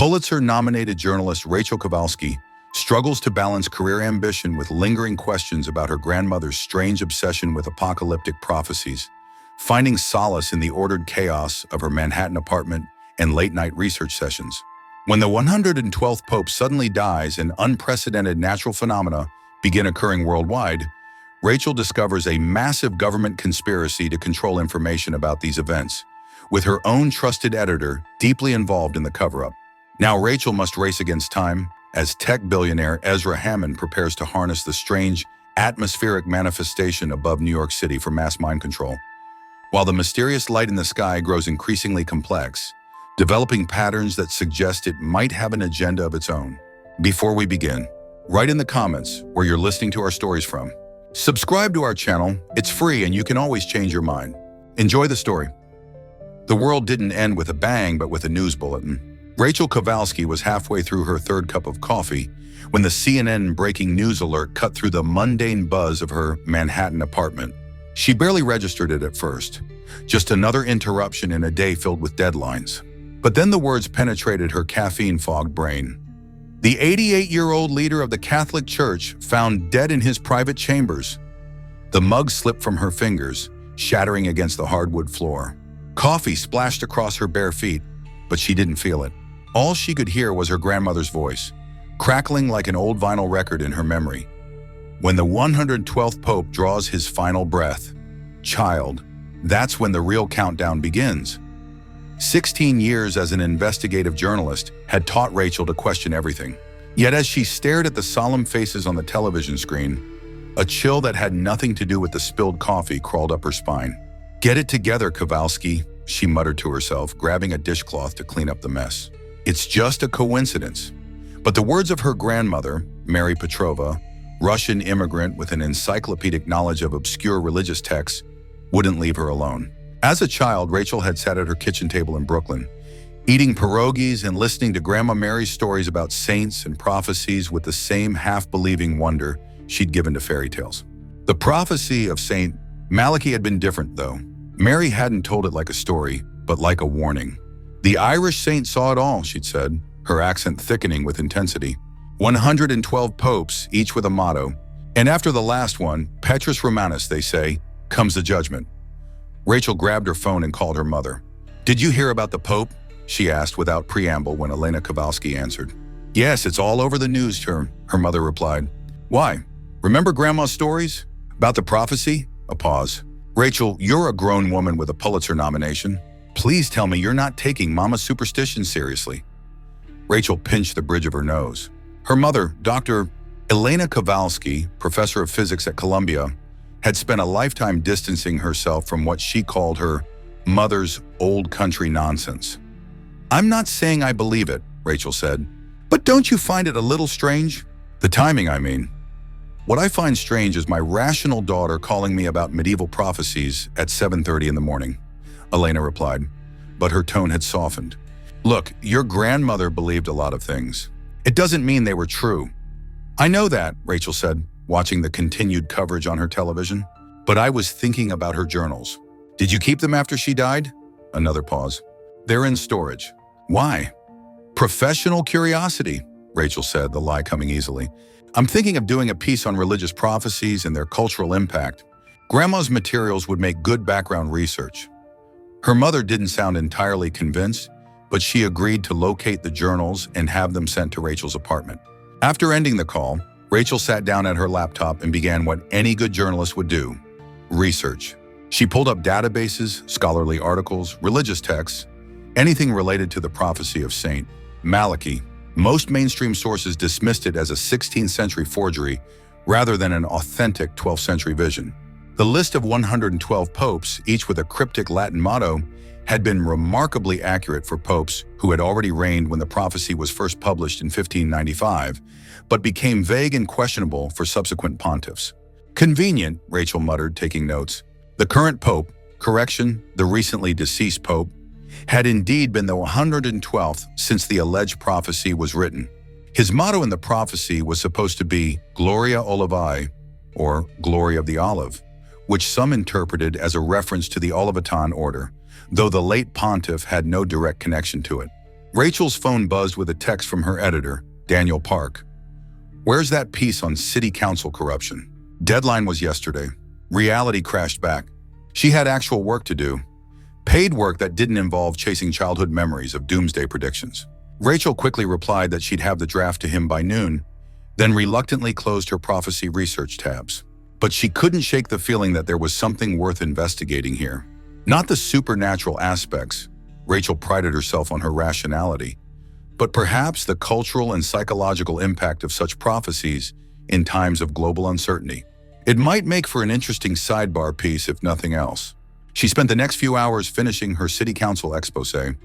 Pulitzer-nominated journalist Rachel Kovalski struggles to balance career ambition with lingering questions about her grandmother's strange obsession with apocalyptic prophecies, finding solace in the ordered chaos of her Manhattan apartment and late-night research sessions. When the 112th Pope suddenly dies and unprecedented natural phenomena begin occurring worldwide, Rachel discovers a massive government conspiracy to control information about these events, with her own trusted editor deeply involved in the cover-up. Now Rachel must race against time as tech billionaire Ezra Hammond prepares to harness the strange, atmospheric manifestation above New York City for mass mind control. While the mysterious light in the sky grows increasingly complex, developing patterns that suggest it might have an agenda of its own. Before we begin, write in the comments where you're listening to our stories from. Subscribe to our channel, it's free and you can always change your mind. Enjoy the story. The world didn't end with a bang, but with a news bulletin. Rachel Kovalski was halfway through her third cup of coffee when the CNN breaking news alert cut through the mundane buzz of her Manhattan apartment. She barely registered it at first, just another interruption in a day filled with deadlines. But then the words penetrated her caffeine-fogged brain. The 88-year-old leader of the Catholic Church found dead in his private chambers. The mug slipped from her fingers, shattering against the hardwood floor. Coffee splashed across her bare feet, but she didn't feel it. All she could hear was her grandmother's voice, crackling like an old vinyl record in her memory. When the 112th Pope draws his final breath, child, that's when the real countdown begins. 16 years as an investigative journalist had taught Rachel to question everything. Yet as she stared at the solemn faces on the television screen, a chill that had nothing to do with the spilled coffee crawled up her spine. "Get it together, Kovalski," she muttered to herself, grabbing a dishcloth to clean up the mess. "It's just a coincidence." But the words of her grandmother, Mary Petrova, Russian immigrant with an encyclopedic knowledge of obscure religious texts, wouldn't leave her alone. As a child, Rachel had sat at her kitchen table in Brooklyn, eating pierogies and listening to Grandma Mary's stories about saints and prophecies with the same half-believing wonder she'd given to fairy tales. The prophecy of Saint Malachi had been different, though. Mary hadn't told it like a story, but like a warning. "The Irish saint saw it all," she'd said, her accent thickening with intensity. 112 popes, each with a motto. And after the last one, Petrus Romanus, they say, comes the judgment. Rachel grabbed her phone and called her mother. "Did you hear about the Pope?" she asked without preamble when Elena Kovalski answered. "Yes, it's all over the news," her mother replied. "Why? Remember Grandma's stories? About the prophecy?" A pause. "Rachel, you're a grown woman with a Pulitzer nomination. Please tell me you're not taking Mama's superstition seriously." Rachel pinched the bridge of her nose. Her mother, Dr. Elena Kovalski, professor of physics at Columbia, had spent a lifetime distancing herself from what she called her mother's old country nonsense. "I'm not saying I believe it," Rachel said, "but don't you find it a little strange? The timing, I mean." "What I find strange is my rational daughter calling me about medieval prophecies at 7:30 in the morning," Elena replied, but her tone had softened. "Look, your grandmother believed a lot of things. It doesn't mean they were true." "I know that," Rachel said, watching the continued coverage on her television. "But I was thinking about her journals." "Did you keep them after she died?" Another pause. "They're in storage." "Why?" "Professional curiosity," Rachel said, the lie coming easily. "I'm thinking of doing a piece on religious prophecies and their cultural impact. Grandma's materials would make good background research." Her mother didn't sound entirely convinced, but she agreed to locate the journals and have them sent to Rachel's apartment. After ending the call, Rachel sat down at her laptop and began what any good journalist would do: research. She pulled up databases, scholarly articles, religious texts, anything related to the prophecy of Saint Malachi. Most mainstream sources dismissed it as a 16th century forgery rather than an authentic 12th century vision. The list of 112 popes, each with a cryptic Latin motto, had been remarkably accurate for popes who had already reigned when the prophecy was first published in 1595, but became vague and questionable for subsequent pontiffs. "Convenient," Rachel muttered, taking notes. The current pope, the recently deceased pope, had indeed been the 112th since the alleged prophecy was written. His motto in the prophecy was supposed to be Gloria Olivae, or Glory of the Olive, which some interpreted as a reference to the Olivetan order, though the late pontiff had no direct connection to it. Rachel's phone buzzed with a text from her editor, Daniel Park. "Where's that piece on city council corruption?" Deadline was yesterday. Reality crashed back. She had actual work to do. Paid work that didn't involve chasing childhood memories of doomsday predictions. Rachel quickly replied that she'd have the draft to him by noon, then reluctantly closed her prophecy research tabs. But she couldn't shake the feeling that there was something worth investigating here. Not the supernatural aspects. Rachel prided herself on her rationality, but perhaps the cultural and psychological impact of such prophecies in times of global uncertainty. It might make for an interesting sidebar piece if nothing else. She spent the next few hours finishing her city council exposé,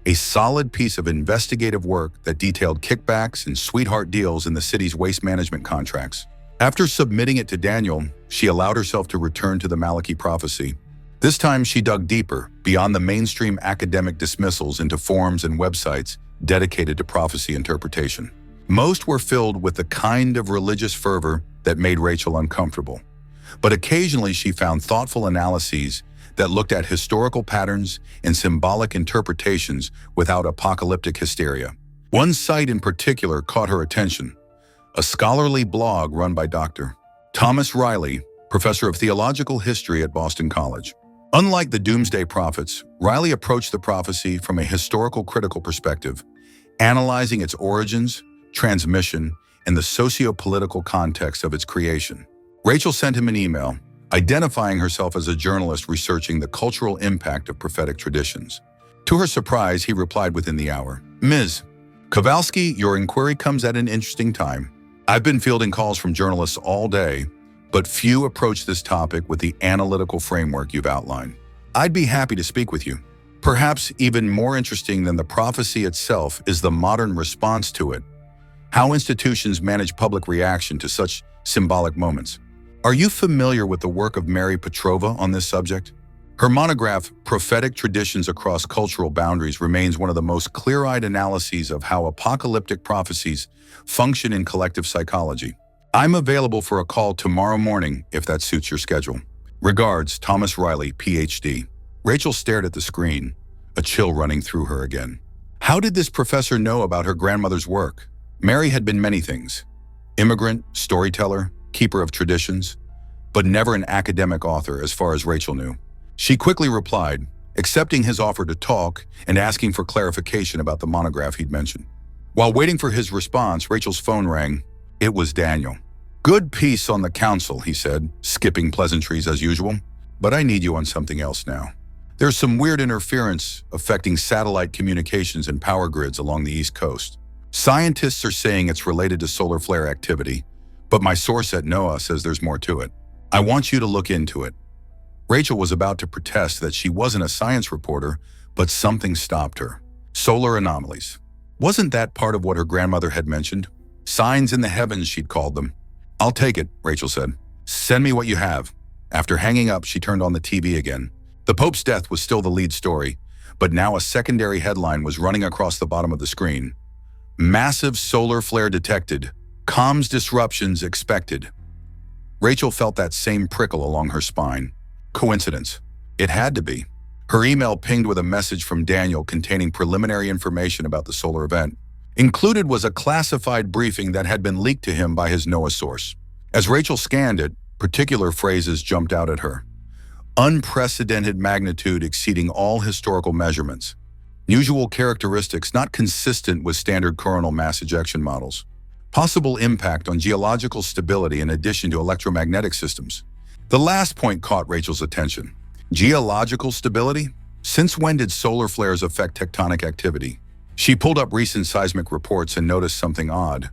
a solid piece of investigative work that detailed kickbacks and sweetheart deals in the city's waste management contracts. After submitting it to Daniel, she allowed herself to return to the Malachi prophecy. This time she dug deeper, beyond the mainstream academic dismissals, into forums and websites dedicated to prophecy interpretation. Most were filled with the kind of religious fervor that made Rachel uncomfortable. But occasionally she found thoughtful analyses that looked at historical patterns and symbolic interpretations without apocalyptic hysteria. One site in particular caught her attention, a scholarly blog run by Dr. Thomas Riley, professor of theological history at Boston College. Unlike the doomsday prophets, Riley approached the prophecy from a historical critical perspective, analyzing its origins, transmission, and the socio-political context of its creation. Rachel sent him an email, identifying herself as a journalist researching the cultural impact of prophetic traditions. To her surprise, he replied within the hour, "Ms. Kovalski, your inquiry comes at an interesting time. I've been fielding calls from journalists all day, but few approach this topic with the analytical framework you've outlined. I'd be happy to speak with you. Perhaps even more interesting than the prophecy itself is the modern response to it, how institutions manage public reaction to such symbolic moments. Are you familiar with the work of Mary Petrova on this subject? Her monograph, Prophetic Traditions Across Cultural Boundaries, remains one of the most clear-eyed analyses of how apocalyptic prophecies function in collective psychology. I'm available for a call tomorrow morning if that suits your schedule. Regards, Thomas Riley, PhD." Rachel stared at the screen, a chill running through her again. How did this professor know about her grandmother's work? Mary had been many things: immigrant, storyteller, keeper of traditions, but never an academic author as far as Rachel knew. She quickly replied, accepting his offer to talk and asking for clarification about the monograph he'd mentioned. While waiting for his response, Rachel's phone rang. It was Daniel. "Good piece on the council," he said, skipping pleasantries as usual. "But I need you on something else now. There's some weird interference affecting satellite communications and power grids along the East Coast. Scientists are saying it's related to solar flare activity, but my source at NOAA says there's more to it. I want you to look into it." Rachel was about to protest that she wasn't a science reporter, but something stopped her. Solar anomalies. Wasn't that part of what her grandmother had mentioned? Signs in the heavens, she'd called them. "I'll take it," Rachel said. "Send me what you have." After hanging up, she turned on the TV again. The Pope's death was still the lead story, but now a secondary headline was running across the bottom of the screen. "Massive solar flare detected. Comms disruptions expected." Rachel felt that same prickle along her spine. Coincidence? It had to be. Her email pinged with a message from Daniel containing preliminary information about the solar event. Included was a classified briefing that had been leaked to him by his NOAA source. As Rachel scanned it, particular phrases jumped out at her. Unprecedented magnitude exceeding all historical measurements. Usual characteristics not consistent with standard coronal mass ejection models. Possible impact on geological stability in addition to electromagnetic systems. The last point caught Rachel's attention. Geological stability? Since when did solar flares affect tectonic activity? She pulled up recent seismic reports and noticed something odd.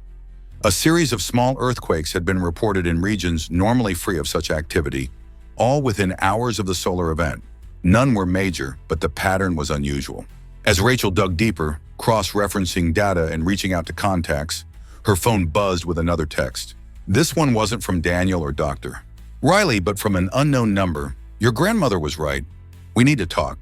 A series of small earthquakes had been reported in regions normally free of such activity, all within hours of the solar event. None were major, but the pattern was unusual. As Rachel dug deeper, cross-referencing data and reaching out to contacts, her phone buzzed with another text. This one wasn't from Daniel or Dr. Riley, but from an unknown number. "Your grandmother was right. We need to talk.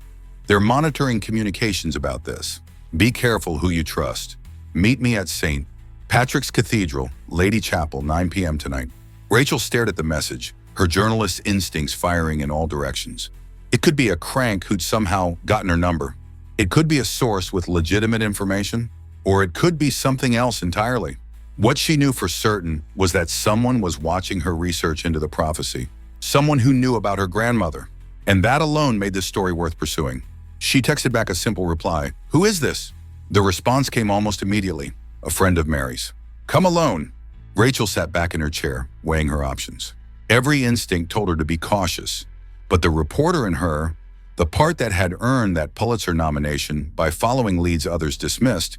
They're monitoring communications about this. Be careful who you trust. Meet me at St. Patrick's Cathedral, Lady Chapel, 9 p.m. tonight." Rachel stared at the message, her journalist's instincts firing in all directions. It could be a crank who'd somehow gotten her number. It could be a source with legitimate information, or it could be something else entirely. What she knew for certain was that someone was watching her research into the prophecy, someone who knew about her grandmother, and that alone made this story worth pursuing. She texted back a simple reply, "Who is this?" The response came almost immediately, "A friend of Mary's." "Come alone." Rachel sat back in her chair, weighing her options. Every instinct told her to be cautious, but the reporter in her, the part that had earned that Pulitzer nomination by following leads others dismissed,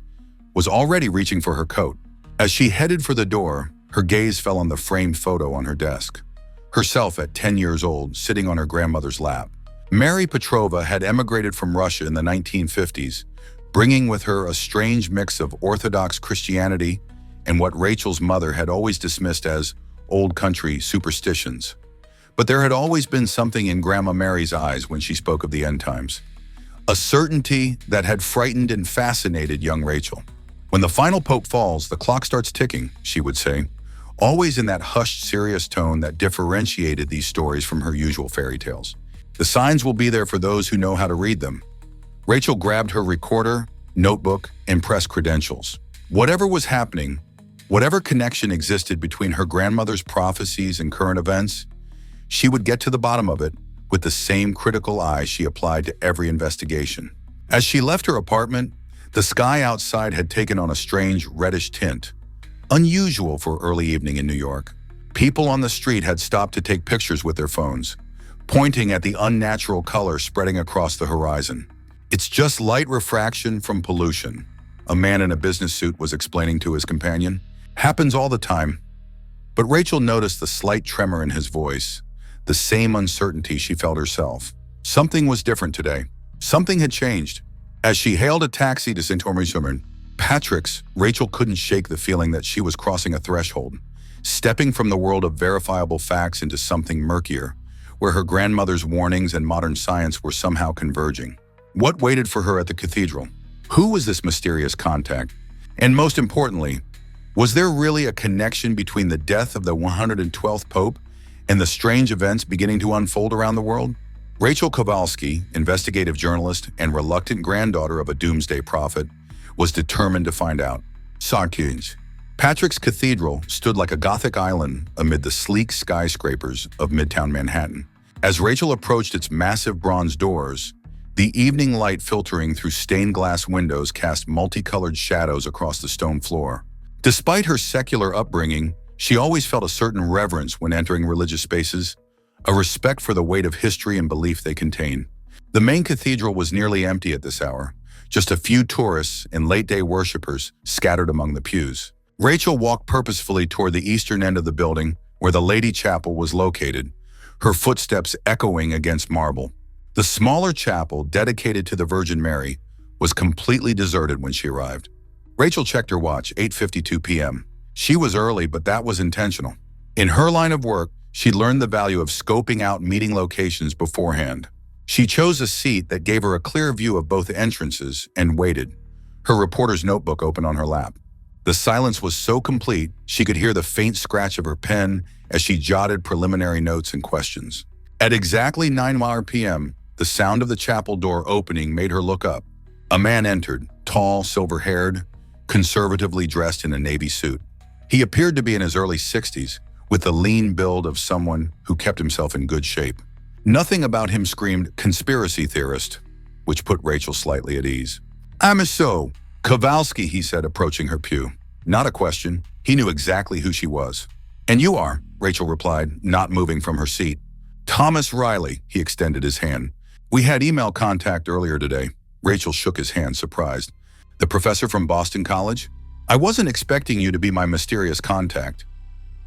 was already reaching for her coat. As she headed for the door, her gaze fell on the framed photo on her desk. Herself at 10 years old, sitting on her grandmother's lap. Mary Petrova had emigrated from Russia in the 1950s, bringing with her a strange mix of Orthodox Christianity and what Rachel's mother had always dismissed as old country superstitions. But there had always been something in Grandma Mary's eyes when she spoke of the end times. A certainty that had frightened and fascinated young Rachel. "When the final pope falls, the clock starts ticking," she would say, always in that hushed, serious tone that differentiated these stories from her usual fairy tales. "The signs will be there for those who know how to read them." Rachel grabbed her recorder, notebook, and press credentials. Whatever was happening, whatever connection existed between her grandmother's prophecies and current events, she would get to the bottom of it with the same critical eye she applied to every investigation. As she left her apartment, the sky outside had taken on a strange reddish tint, unusual for early evening in New York. People on the street had stopped to take pictures with their phones, pointing at the unnatural color spreading across the horizon. "It's just light refraction from pollution," a man in a business suit was explaining to his companion. "Happens all the time." But Rachel noticed the slight tremor in his voice, the same uncertainty she felt herself. Something was different today. Something had changed. As she hailed a taxi to St. Patrick's, Rachel couldn't shake the feeling that she was crossing a threshold, stepping from the world of verifiable facts into something murkier, where her grandmother's warnings and modern science were somehow converging. What waited for her at the cathedral? Who was this mysterious contact? And most importantly, was there really a connection between the death of the 112th Pope and the strange events beginning to unfold around the world? Rachel Kovalski, investigative journalist and reluctant granddaughter of a doomsday prophet, was determined to find out. Patrick's Cathedral stood like a Gothic island amid the sleek skyscrapers of Midtown Manhattan. As Rachel approached its massive bronze doors, the evening light filtering through stained glass windows cast multicolored shadows across the stone floor. Despite her secular upbringing, she always felt a certain reverence when entering religious spaces, a respect for the weight of history and belief they contain. The main cathedral was nearly empty at this hour, just a few tourists and late-day worshippers scattered among the pews. Rachel walked purposefully toward the eastern end of the building where the Lady Chapel was located, her footsteps echoing against marble. The smaller chapel, dedicated to the Virgin Mary, was completely deserted when she arrived. Rachel checked her watch, 8:52 p.m. She was early, but that was intentional. In her line of work, she'd learned the value of scoping out meeting locations beforehand. She chose a seat that gave her a clear view of both entrances and waited, her reporter's notebook open on her lap. The silence was so complete, she could hear the faint scratch of her pen as she jotted preliminary notes and questions. At exactly 9 p.m., the sound of the chapel door opening made her look up. A man entered, tall, silver-haired, conservatively dressed in a navy suit. He appeared to be in his early 60s, with the lean build of someone who kept himself in good shape. Nothing about him screamed conspiracy theorist, which put Rachel slightly at ease. "I'm so Kovalski," he said, approaching her pew. Not a question. He knew exactly who she was. "And you are," Rachel replied, not moving from her seat. "Thomas Riley," he extended his hand. "We had email contact earlier today." Rachel shook his hand, surprised. "The professor from Boston College? I wasn't expecting you to be my mysterious contact."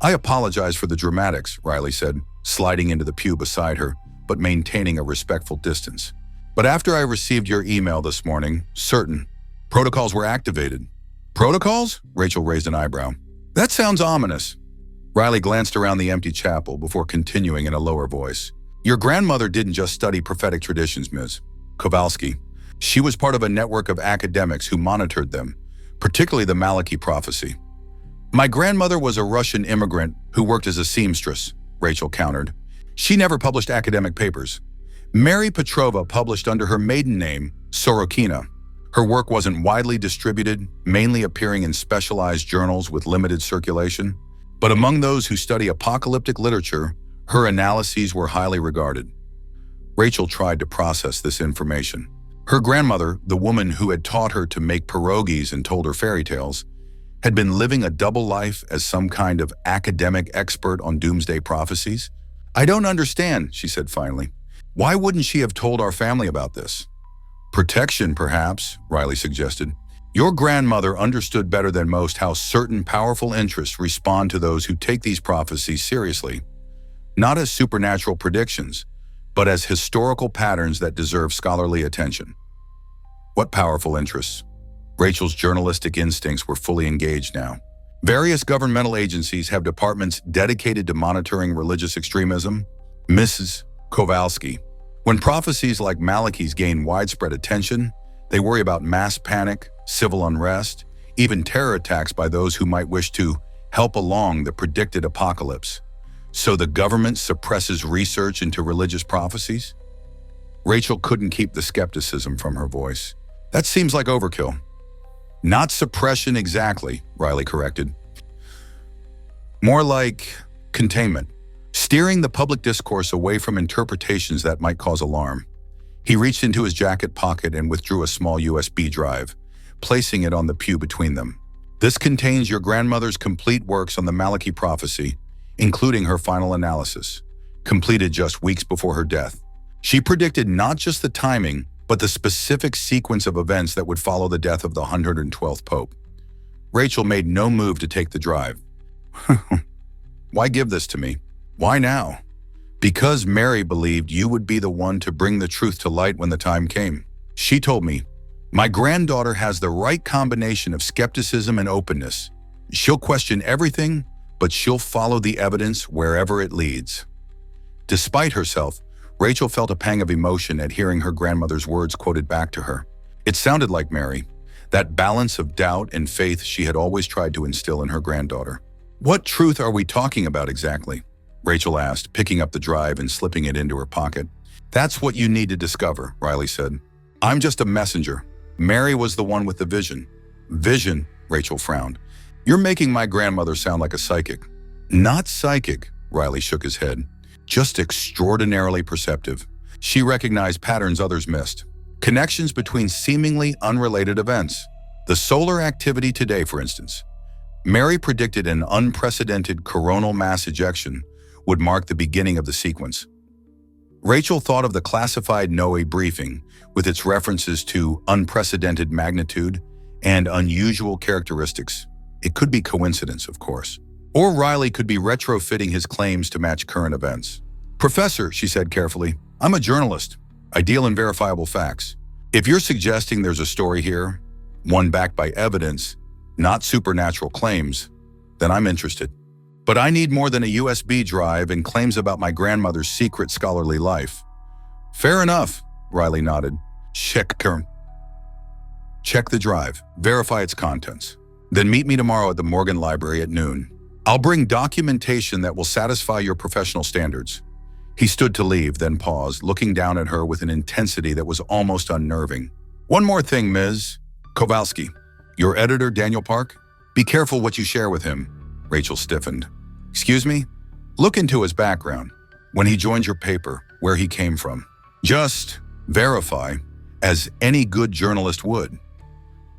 "I apologize for the dramatics," Riley said, sliding into the pew beside her, but maintaining a respectful distance. "But after I received your email this morning, certain protocols were activated." "Protocols?" Rachel raised an eyebrow. "That sounds ominous." Riley glanced around the empty chapel before continuing in a lower voice. "Your grandmother didn't just study prophetic traditions, Ms. Kovalski. She was part of a network of academics who monitored them, particularly the Malachi prophecy." "My grandmother was a Russian immigrant who worked as a seamstress," Rachel countered. "She never published academic papers. Mary Petrova published under her maiden name, Sorokina. Her work wasn't widely distributed, mainly appearing in specialized journals with limited circulation. But among those who study apocalyptic literature, her analyses were highly regarded. Rachel tried to process this information. Her grandmother, the woman who had taught her to make pierogies and told her fairy tales, had been living a double life as some kind of academic expert on doomsday prophecies. "I don't understand," she said finally. "Why wouldn't she have told our family about this?" "Protection, perhaps," Riley suggested. "Your grandmother understood better than most how certain powerful interests respond to those who take these prophecies seriously, not as supernatural predictions, but as historical patterns that deserve scholarly attention." What powerful interests? Rachel's journalistic instincts were fully engaged now. Various governmental agencies have departments dedicated to monitoring religious extremism. Mrs. Kovalski. When prophecies like Malachi's gain widespread attention, they worry about mass panic, civil unrest, even terror attacks by those who might wish to help along the predicted apocalypse. So the government suppresses research into religious prophecies? Rachel couldn't keep the skepticism from her voice. That seems like overkill. Not suppression exactly, Riley corrected. More like containment, steering the public discourse away from interpretations that might cause alarm. He reached into his jacket pocket and withdrew a small USB drive, placing it on the pew between them. "This contains your grandmother's complete works on the Malachi prophecy, including her final analysis, completed just weeks before her death. She predicted not just the timing, but the specific sequence of events that would follow the death of the 112th Pope." Rachel made no move to take the drive. "Why give this to me? Why now?" "Because Mary believed you would be the one to bring the truth to light when the time came. She told me, my granddaughter has the right combination of skepticism and openness. She'll question everything, but she'll follow the evidence wherever it leads." Despite herself, Rachel felt a pang of emotion at hearing her grandmother's words quoted back to her. It sounded like Mary, that balance of doubt and faith she had always tried to instill in her granddaughter. "What truth are we talking about exactly?" Rachel asked, picking up the drive and slipping it into her pocket. "That's what you need to discover," Riley said. "I'm just a messenger. Mary was the one with the vision." "Vision?" Rachel frowned. "You're making my grandmother sound like a psychic." "Not psychic," Riley shook his head. "Just extraordinarily perceptive. She recognized patterns others missed. Connections between seemingly unrelated events. The solar activity today, for instance. Mary predicted an unprecedented coronal mass ejection would mark the beginning of the sequence." Rachel thought of the classified Noe briefing with its references to unprecedented magnitude and unusual characteristics. It could be coincidence, of course. Or Riley could be retrofitting his claims to match current events. "Professor," she said carefully, "I'm a journalist. I deal in verifiable facts. If you're suggesting there's a story here, one backed by evidence, not supernatural claims, then I'm interested. But I need more than a USB drive and claims about my grandmother's secret scholarly life." "Fair enough," Riley nodded. Check the drive, verify its contents. Then meet me tomorrow at the Morgan Library at noon. I'll bring documentation that will satisfy your professional standards." He stood to leave, then paused, looking down at her with an intensity that was almost unnerving. "One more thing, Ms. Kovalski. Your editor, Daniel Park? Be careful what you share with him." Rachel stiffened. "Excuse me? Look into his background. When he joined your paper, where he came from. Just verify, as any good journalist would."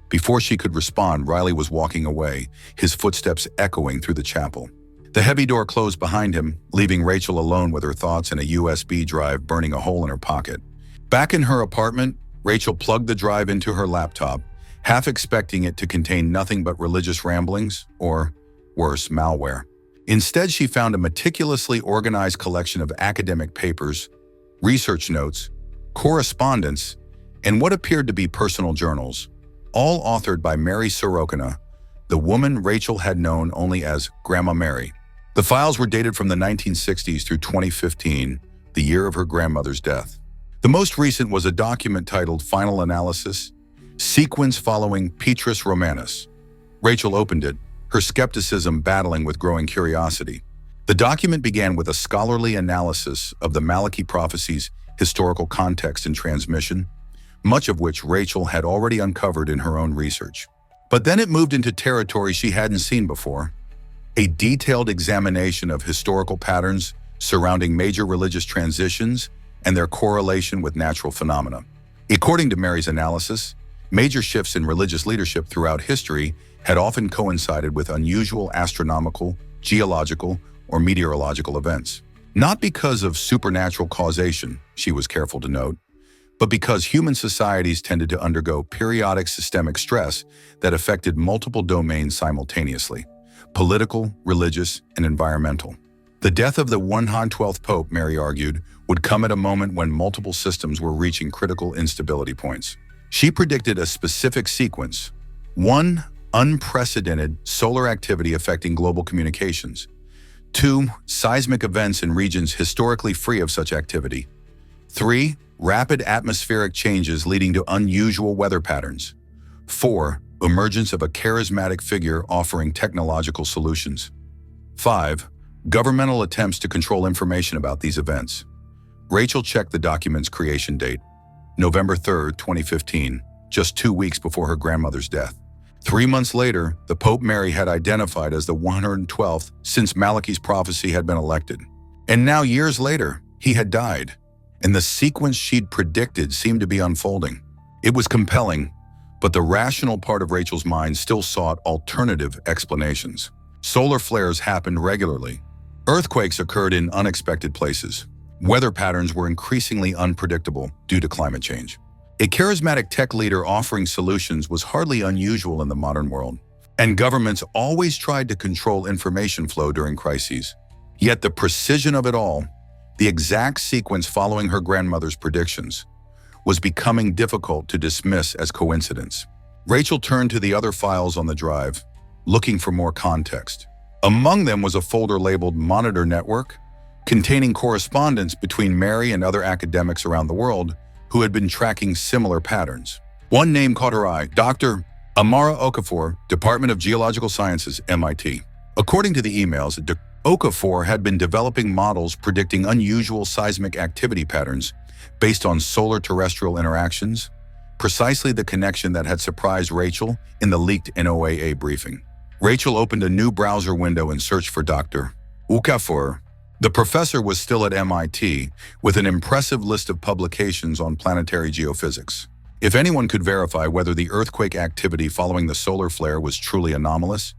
Before she could respond, Riley was walking away, his footsteps echoing through the chapel. The heavy door closed behind him, leaving Rachel alone with her thoughts and a USB drive burning a hole in her pocket. Back in her apartment, Rachel plugged the drive into her laptop, half expecting it to contain nothing but religious ramblings or, worse, malware. Instead, she found a meticulously organized collection of academic papers, research notes, correspondence, and what appeared to be personal journals, all authored by Mary Sorokina, the woman Rachel had known only as Grandma Mary. The files were dated from the 1960s through 2015, the year of her grandmother's death. The most recent was a document titled Final Analysis, Sequence Following Petrus Romanus. Rachel opened it, her skepticism battling with growing curiosity. The document began with a scholarly analysis of the Malachi prophecy's historical context and transmission, much of which Rachel had already uncovered in her own research. But then it moved into territory she hadn't seen before, a detailed examination of historical patterns surrounding major religious transitions and their correlation with natural phenomena. According to Mary's analysis, major shifts in religious leadership throughout history had often coincided with unusual astronomical, geological, or meteorological events. Not because of supernatural causation, she was careful to note, but because human societies tended to undergo periodic systemic stress that affected multiple domains simultaneously: political, religious, and environmental. The death of the 112th Pope, Mary argued, would come at a moment when multiple systems were reaching critical instability points. She predicted a specific sequence: 1. Unprecedented solar activity affecting global communications. 2. Seismic events in regions historically free of such activity. 3. Rapid atmospheric changes leading to unusual weather patterns. 4. Emergence of a charismatic figure offering technological solutions. 5. Governmental attempts to control information about these events. Rachel checked the document's creation date, November 3, 2015, just 2 weeks before her grandmother's death. 3 months later, the Pope Mary had identified as the 112th since Malachi's prophecy had been elected. And now, years later, he had died, and the sequence she'd predicted seemed to be unfolding. It was compelling, but the rational part of Rachel's mind still sought alternative explanations. Solar flares happened regularly. Earthquakes occurred in unexpected places. Weather patterns were increasingly unpredictable due to climate change. A charismatic tech leader offering solutions was hardly unusual in the modern world, and governments always tried to control information flow during crises. Yet the precision of it all, the exact sequence following her grandmother's predictions, was becoming difficult to dismiss as coincidence. Rachel turned to the other files on the drive, looking for more context. Among them was a folder labeled Monitor Network, containing correspondence between Mary and other academics around the world who had been tracking similar patterns. One name caught her eye: Dr. Amara Okafor, Department of Geological Sciences, MIT. According to the emails, Okafor had been developing models predicting unusual seismic activity patterns based on solar-terrestrial interactions, precisely the connection that had surprised Rachel in the leaked NOAA briefing. Rachel opened a new browser window and searched for Dr. Okafor. The professor was still at MIT with an impressive list of publications on planetary geophysics. If anyone could verify whether the earthquake activity following the solar flare was truly anomalous,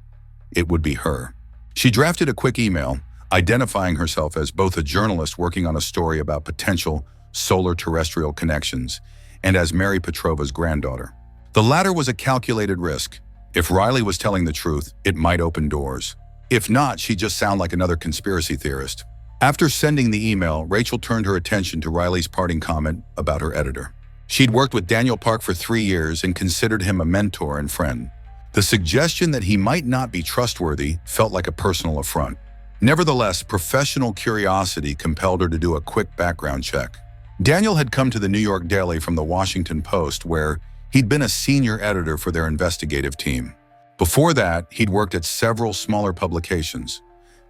it would be her. She drafted a quick email, identifying herself as both a journalist working on a story about potential solar-terrestrial connections and as Mary Petrova's granddaughter. The latter was a calculated risk. If Riley was telling the truth, it might open doors. If not, she'd just sound like another conspiracy theorist. After sending the email, Rachel turned her attention to Riley's parting comment about her editor. She'd worked with Daniel Park for 3 years and considered him a mentor and friend. The suggestion that he might not be trustworthy felt like a personal affront. Nevertheless, professional curiosity compelled her to do a quick background check. Daniel had come to the New York Daily from the Washington Post, where he'd been a senior editor for their investigative team. Before that, he'd worked at several smaller publications,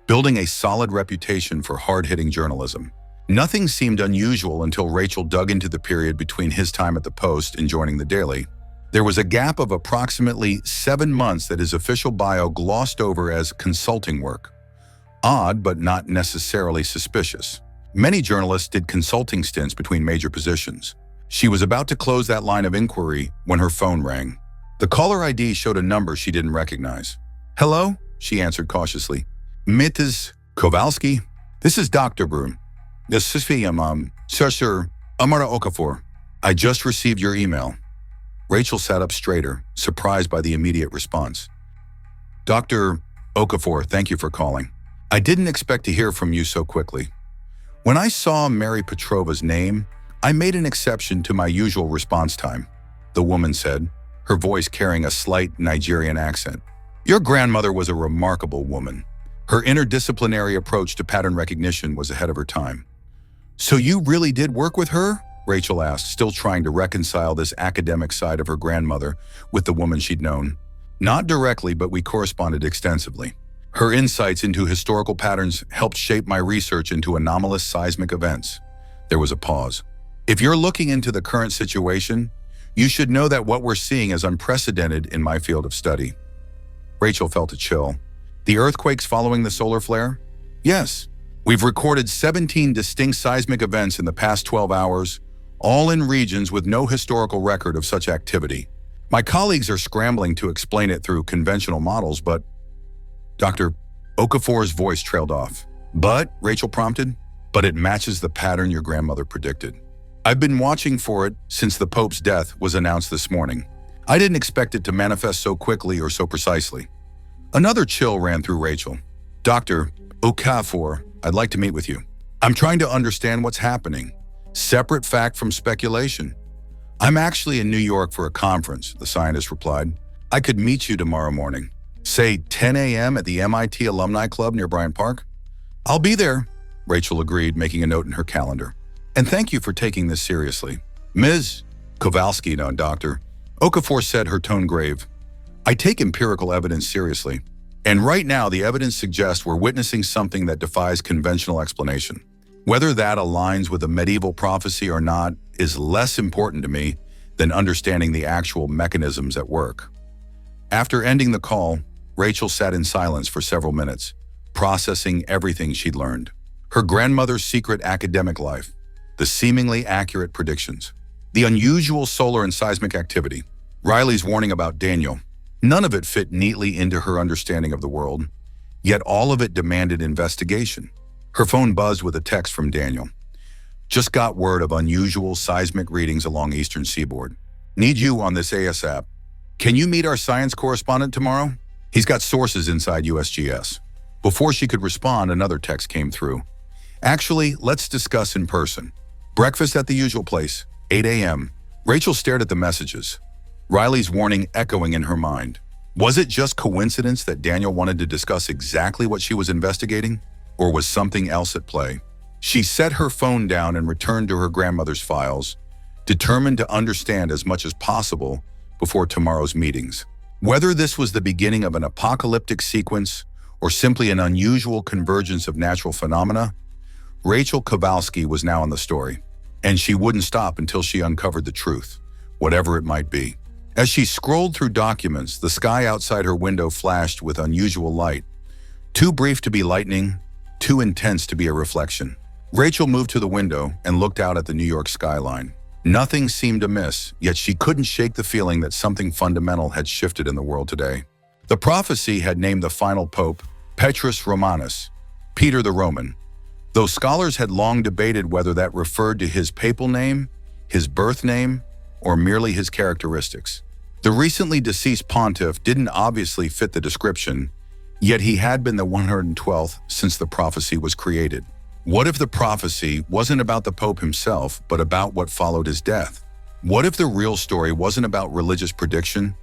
building a solid reputation for hard-hitting journalism. Nothing seemed unusual until Rachel dug into the period between his time at the Post and joining the Daily. There was a gap of approximately 7 months that his official bio glossed over as consulting work. Odd, but not necessarily suspicious. Many journalists did consulting stints between major positions. She was about to close that line of inquiry when her phone rang. The caller ID showed a number she didn't recognize. "Hello?" she answered cautiously. "Mrs. Kovalski? This is Dr. Brun. This is Sir Amara Okafor. I just received your email." Rachel sat up straighter, surprised by the immediate response. "Dr. Okafor, thank you for calling. I didn't expect to hear from you so quickly. When I saw Mary Petrova's name, I made an exception to my usual response time," the woman said, her voice carrying a slight Nigerian accent. "Your grandmother was a remarkable woman. Her interdisciplinary approach to pattern recognition was ahead of her time." "So you really did work with her?" Rachel asked, still trying to reconcile this academic side of her grandmother with the woman she'd known. "Not directly, but we corresponded extensively. Her insights into historical patterns helped shape my research into anomalous seismic events." There was a pause. "If you're looking into the current situation, You should know that what we're seeing is unprecedented in my field of study. Rachel felt a chill. The earthquakes following the solar flare? Yes. We've recorded 17 distinct seismic events in the past 12 hours, all in regions with no historical record of such activity. My colleagues are scrambling to explain it through conventional models, but... Dr. Okafor's voice trailed off. But, Rachel prompted, but it matches the pattern your grandmother predicted. I've been watching for it since the Pope's death was announced this morning. I didn't expect it to manifest so quickly or so precisely. Another chill ran through Rachel. Dr. Okafor, I'd like to meet with you. I'm trying to understand what's happening. Separate fact from speculation. I'm actually in New York for a conference, the scientist replied. I could meet you tomorrow morning. Say 10 a.m. at the MIT Alumni Club near Bryant Park? I'll be there, Rachel agreed, making a note in her calendar. And thank you for taking this seriously. Ms. Kovalski, no, Dr. Okafor said, her tone grave. I take empirical evidence seriously. And right now, the evidence suggests we're witnessing something that defies conventional explanation. Whether that aligns with a medieval prophecy or not is less important to me than understanding the actual mechanisms at work. After ending the call, Rachel sat in silence for several minutes, processing everything she'd learned. Her grandmother's secret academic life, the seemingly accurate predictions, the unusual solar and seismic activity, Riley's warning about Daniel. None of it fit neatly into her understanding of the world, yet all of it demanded investigation. Her phone buzzed with a text from Daniel. Just got word of unusual seismic readings along eastern seaboard. Need you on this ASAP. Can you meet our science correspondent tomorrow? He's got sources inside USGS. Before she could respond, another text came through. Actually, let's discuss in person. Breakfast at the usual place, 8 a.m. Rachel stared at the messages, Riley's warning echoing in her mind. Was it just coincidence that Daniel wanted to discuss exactly what she was investigating? Or was something else at play? She set her phone down and returned to her grandmother's files, determined to understand as much as possible before tomorrow's meetings. Whether this was the beginning of an apocalyptic sequence or simply an unusual convergence of natural phenomena, Rachel Kovalski was now in the story, and she wouldn't stop until she uncovered the truth, whatever it might be. As she scrolled through documents, the sky outside her window flashed with unusual light, too brief to be lightning, too intense to be a reflection. Rachel moved to the window and looked out at the New York skyline. Nothing seemed amiss, yet she couldn't shake the feeling that something fundamental had shifted in the world today. The prophecy had named the final pope Petrus Romanus, Peter the Roman, though scholars had long debated whether that referred to his papal name, his birth name, or merely his characteristics. The recently deceased pontiff didn't obviously fit the description, yet he had been the 112th since the prophecy was created. What if the prophecy wasn't about the Pope himself, but about what followed his death? What if the real story wasn't about religious prediction,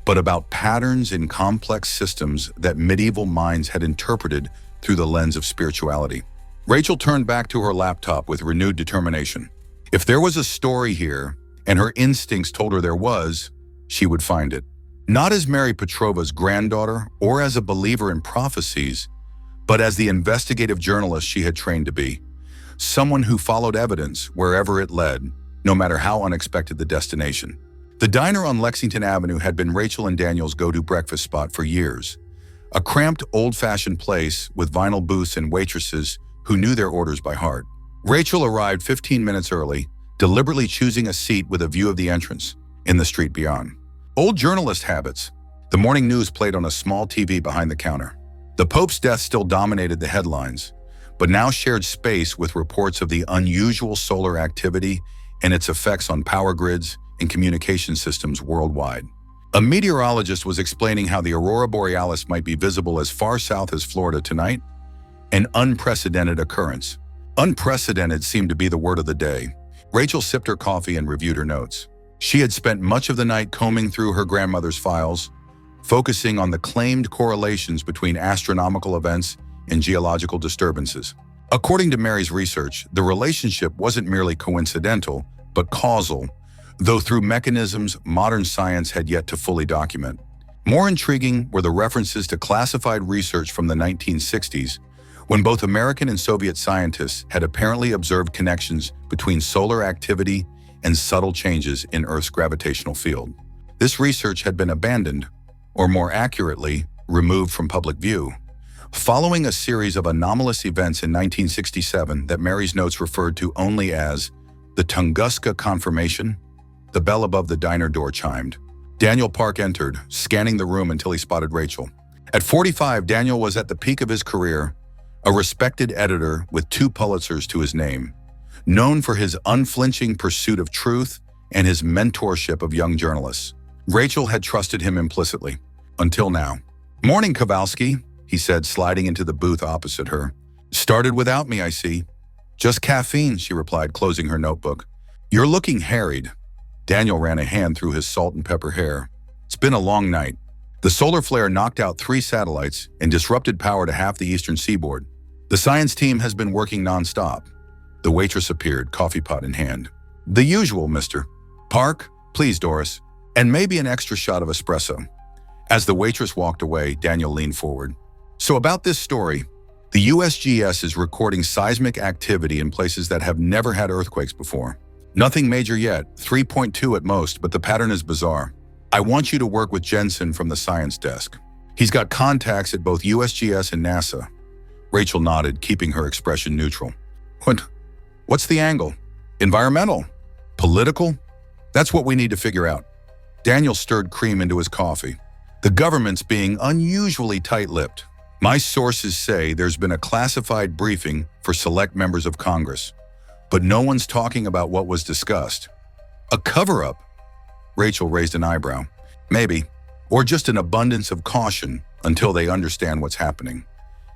but about patterns in complex systems that medieval minds had interpreted through the lens of spirituality? Rachel turned back to her laptop with renewed determination. If there was a story here, and her instincts told her there was, she would find it. Not as Mary Petrova's granddaughter or as a believer in prophecies, but as the investigative journalist she had trained to be. Someone who followed evidence wherever it led, no matter how unexpected the destination. The diner on Lexington Avenue had been Rachel and Daniel's go-to breakfast spot for years. A cramped, old-fashioned place with vinyl booths and waitresses who knew their orders by heart. Rachel arrived 15 minutes early, deliberately choosing a seat with a view of the entrance, in the street beyond. Old journalist habits. The morning news played on a small TV behind the counter. The Pope's death still dominated the headlines, but now shared space with reports of the unusual solar activity and its effects on power grids and communication systems worldwide. A meteorologist was explaining how the aurora borealis might be visible as far south as Florida tonight, an unprecedented occurrence. Unprecedented seemed to be the word of the day. Rachel sipped her coffee and reviewed her notes. She had spent much of the night combing through her grandmother's files, focusing on the claimed correlations between astronomical events and geological disturbances. According to Mary's research, the relationship wasn't merely coincidental, but causal, though through mechanisms modern science had yet to fully document. More intriguing were the references to classified research from the 1960s, when both American and Soviet scientists had apparently observed connections between solar activity and subtle changes in Earth's gravitational field. This research had been abandoned, or more accurately, removed from public view, following a series of anomalous events in 1967 that Mary's notes referred to only as the Tunguska confirmation. The bell above the diner door chimed. Daniel Park entered, scanning the room until he spotted Rachel. At 45, Daniel was at the peak of his career, a respected editor with 2 Pulitzers to his name, known for his unflinching pursuit of truth and his mentorship of young journalists. Rachel had trusted him implicitly, until now. "Morning, Kovalski," he said, sliding into the booth opposite her. "Started without me, I see." "Just caffeine," she replied, closing her notebook. "You're looking harried." Daniel ran a hand through his salt and pepper hair. "It's been a long night. The solar flare knocked out 3 satellites and disrupted power to half the eastern seaboard. The science team has been working nonstop." The waitress appeared, coffee pot in hand. "The usual, Mr. Park, please, Doris, and maybe an extra shot of espresso." As the waitress walked away, Daniel leaned forward. "So about this story, the USGS is recording seismic activity in places that have never had earthquakes before. Nothing major yet, 3.2 at most, but the pattern is bizarre. I want you to work with Jensen from the science desk. He's got contacts at both USGS and NASA." Rachel nodded, keeping her expression neutral. What's the angle? Environmental? Political? That's what we need to figure out." Daniel stirred cream into his coffee. "The government's being unusually tight-lipped. My sources say there's been a classified briefing for select members of Congress, but no one's talking about what was discussed." "A cover-up?" Rachel raised an eyebrow. "Maybe. Or just an abundance of caution until they understand what's happening."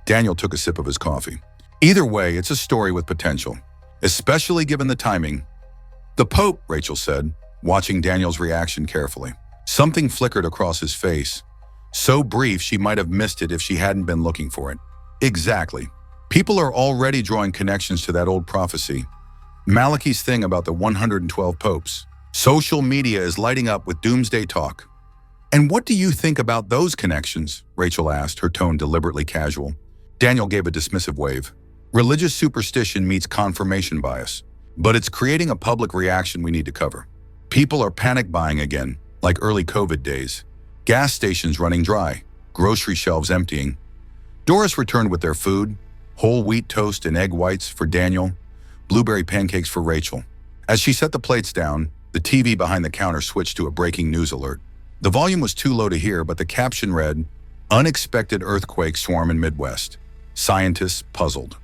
Daniel took a sip of his coffee. "Either way, it's a story with potential, especially given the timing." "The Pope," Rachel said, watching Daniel's reaction carefully. Something flickered across his face. So brief she might have missed it if she hadn't been looking for it. "Exactly. People are already drawing connections to that old prophecy. Malachi's thing about the 112 popes. Social media is lighting up with doomsday talk." "And what do you think about those connections?" Rachel asked, her tone deliberately casual. Daniel gave a dismissive wave. "Religious superstition meets confirmation bias, but it's creating a public reaction we need to cover. People are panic buying again, like early COVID days. Gas stations running dry, grocery shelves emptying." Doris returned with their food, whole wheat toast and egg whites for Daniel, blueberry pancakes for Rachel. As she set the plates down, the TV behind the counter switched to a breaking news alert. The volume was too low to hear, but the caption read, "Unexpected earthquake swarm in Midwest. Scientists puzzled."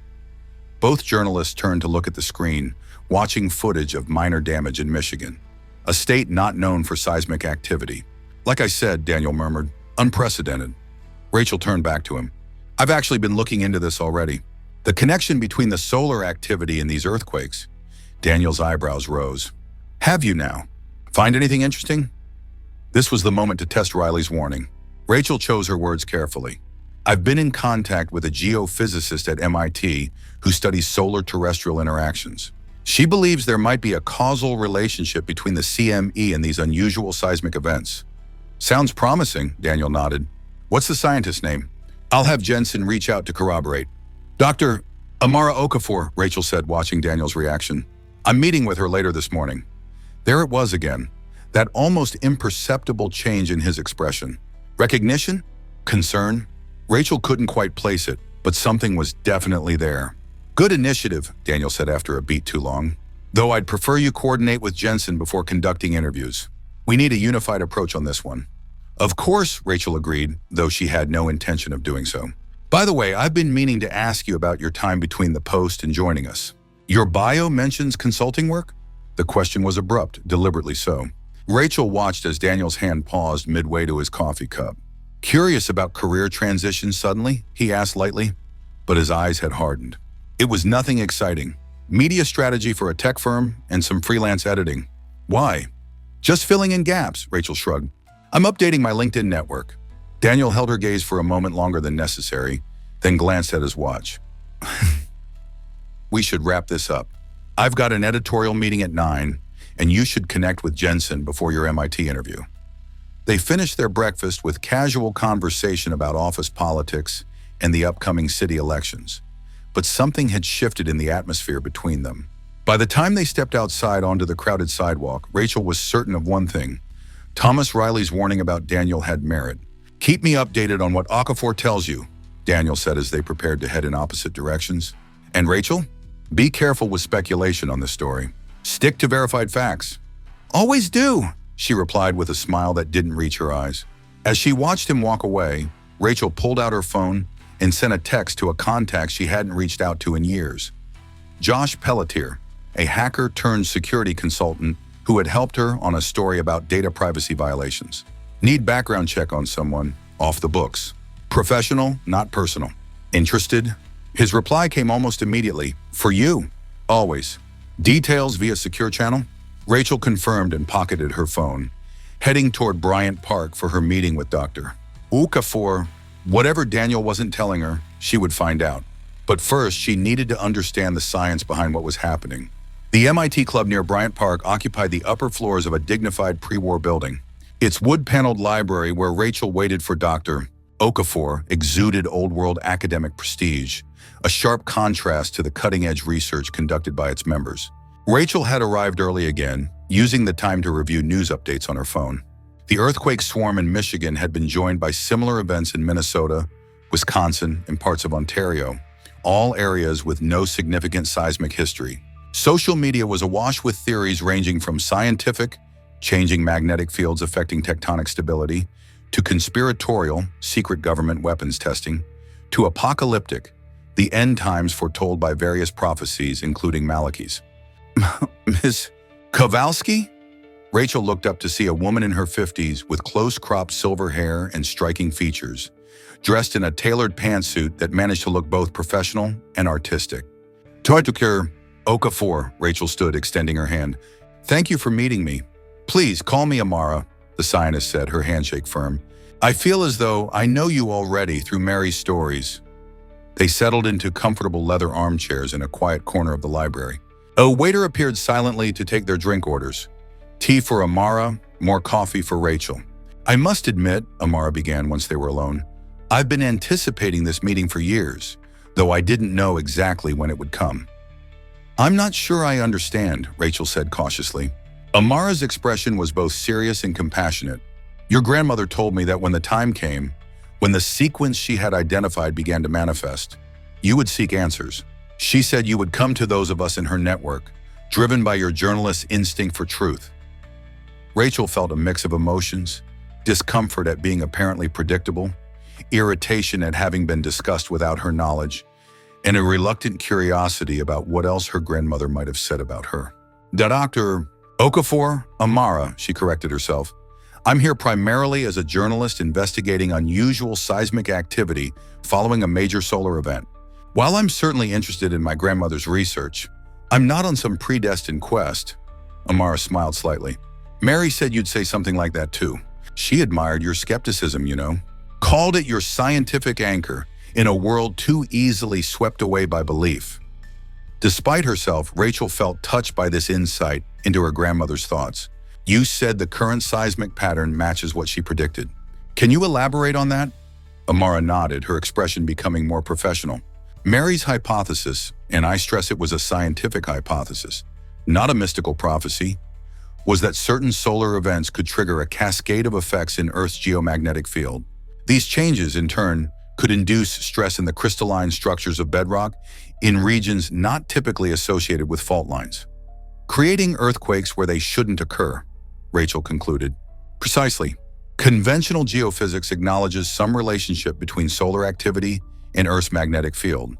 Both journalists turned to look at the screen, watching footage of minor damage in Michigan, a state not known for seismic activity. "Like I said," Daniel murmured, "unprecedented." Rachel turned back to him. "I've actually been looking into this already. The connection between the solar activity and these earthquakes." Daniel's eyebrows rose. "Have you now? Find anything interesting?" This was the moment to test Riley's warning. Rachel chose her words carefully. "I've been in contact with a geophysicist at MIT who studies solar terrestrial interactions. She believes there might be a causal relationship between the CME and these unusual seismic events." "Sounds promising," Daniel nodded. "What's the scientist's name? I'll have Jensen reach out to corroborate." "Dr. Amara Okafor," Rachel said, watching Daniel's reaction. "I'm meeting with her later this morning." There it was again, that almost imperceptible change in his expression. Recognition? Concern? Rachel couldn't quite place it, but something was definitely there. "Good initiative," Daniel said after a beat too long. "Though I'd prefer you coordinate with Jensen before conducting interviews. We need a unified approach on this one." "Of course," Rachel agreed, though she had no intention of doing so. "By the way, I've been meaning to ask you about your time between the post and joining us. Your bio mentions consulting work?" The question was abrupt, deliberately so. Rachel watched as Daniel's hand paused midway to his coffee cup. "Curious about career transitions suddenly?" he asked lightly, but his eyes had hardened. "It was nothing exciting. Media strategy for a tech firm and some freelance editing." "Why?" "Just filling in gaps," Rachel shrugged. "I'm updating my LinkedIn network." Daniel held her gaze for a moment longer than necessary, then glanced at his watch. "We should wrap this up. I've got an editorial meeting at 9, and you should connect with Jensen before your MIT interview." They finished their breakfast with casual conversation about office politics and the upcoming city elections, but something had shifted in the atmosphere between them. By the time they stepped outside onto the crowded sidewalk, Rachel was certain of one thing. Thomas Riley's warning about Daniel had merit. "Keep me updated on what Okafor tells you," Daniel said as they prepared to head in opposite directions. "And Rachel, be careful with speculation on this story. Stick to verified facts." "Always do," she replied with a smile that didn't reach her eyes. As she watched him walk away, Rachel pulled out her phone and sent a text to a contact she hadn't reached out to in years. Josh Pelletier, a hacker turned security consultant who had helped her on a story about data privacy violations. "Need background check on someone, off the books. Professional, not personal. Interested?" His reply came almost immediately. "For you, always. Details via secure channel?" Rachel confirmed and pocketed her phone, heading toward Bryant Park for her meeting with Dr. Okafor. Whatever Daniel wasn't telling her, she would find out. But first, she needed to understand the science behind what was happening. The MIT club near Bryant Park occupied the upper floors of a dignified pre-war building. Its wood-paneled library, where Rachel waited for Dr. Okafor, exuded old-world academic prestige, a sharp contrast to the cutting-edge research conducted by its members. Rachel had arrived early again, using the time to review news updates on her phone. The earthquake swarm in Michigan had been joined by similar events in Minnesota, Wisconsin, and parts of Ontario, all areas with no significant seismic history. Social media was awash with theories ranging from scientific, changing magnetic fields affecting tectonic stability, to conspiratorial, secret government weapons testing, to apocalyptic, the end times foretold by various prophecies, including Malachi's. "Ms. Kovalski?" Rachel looked up to see a woman in her 50s with close-cropped silver hair and striking features, dressed in a tailored pantsuit that managed to look both professional and artistic. "Dr. Okafor," Rachel stood, extending her hand. "Thank you for meeting me. Please call me Amara," the scientist said, her handshake firm. "I feel as though I know you already through Mary's stories." They settled into comfortable leather armchairs in a quiet corner of the library. A waiter appeared silently to take their drink orders. Tea for Amara, more coffee for Rachel. "I must admit," Amara began once they were alone, "I've been anticipating this meeting for years, though I didn't know exactly when it would come." "I'm not sure I understand," Rachel said cautiously. Amara's expression was both serious and compassionate. "Your grandmother told me that when the time came, when the sequence she had identified began to manifest, you would seek answers. She said you would come to those of us in her network, driven by your journalist's instinct for truth." Rachel felt a mix of emotions, discomfort at being apparently predictable, irritation at having been discussed without her knowledge, and a reluctant curiosity about what else her grandmother might have said about her. "Dr. Okafor, Amara," she corrected herself. "I'm here primarily as a journalist investigating unusual seismic activity following a major solar event. While I'm certainly interested in my grandmother's research, I'm not on some predestined quest." Amara smiled slightly. "Mary said you'd say something like that too. She admired your skepticism, you know. Called it your scientific anchor in a world too easily swept away by belief." Despite herself, Rachel felt touched by this insight into her grandmother's thoughts. "You said the current seismic pattern matches what she predicted. Can you elaborate on that?" Amara nodded, her expression becoming more professional. "Mary's hypothesis, and I stress it was a scientific hypothesis, not a mystical prophecy, was that certain solar events could trigger a cascade of effects in Earth's geomagnetic field. These changes, in turn, could induce stress in the crystalline structures of bedrock in regions not typically associated with fault lines, creating earthquakes where they shouldn't occur," Rachel concluded. "Precisely. Conventional geophysics acknowledges some relationship between solar activity and Earth's magnetic field,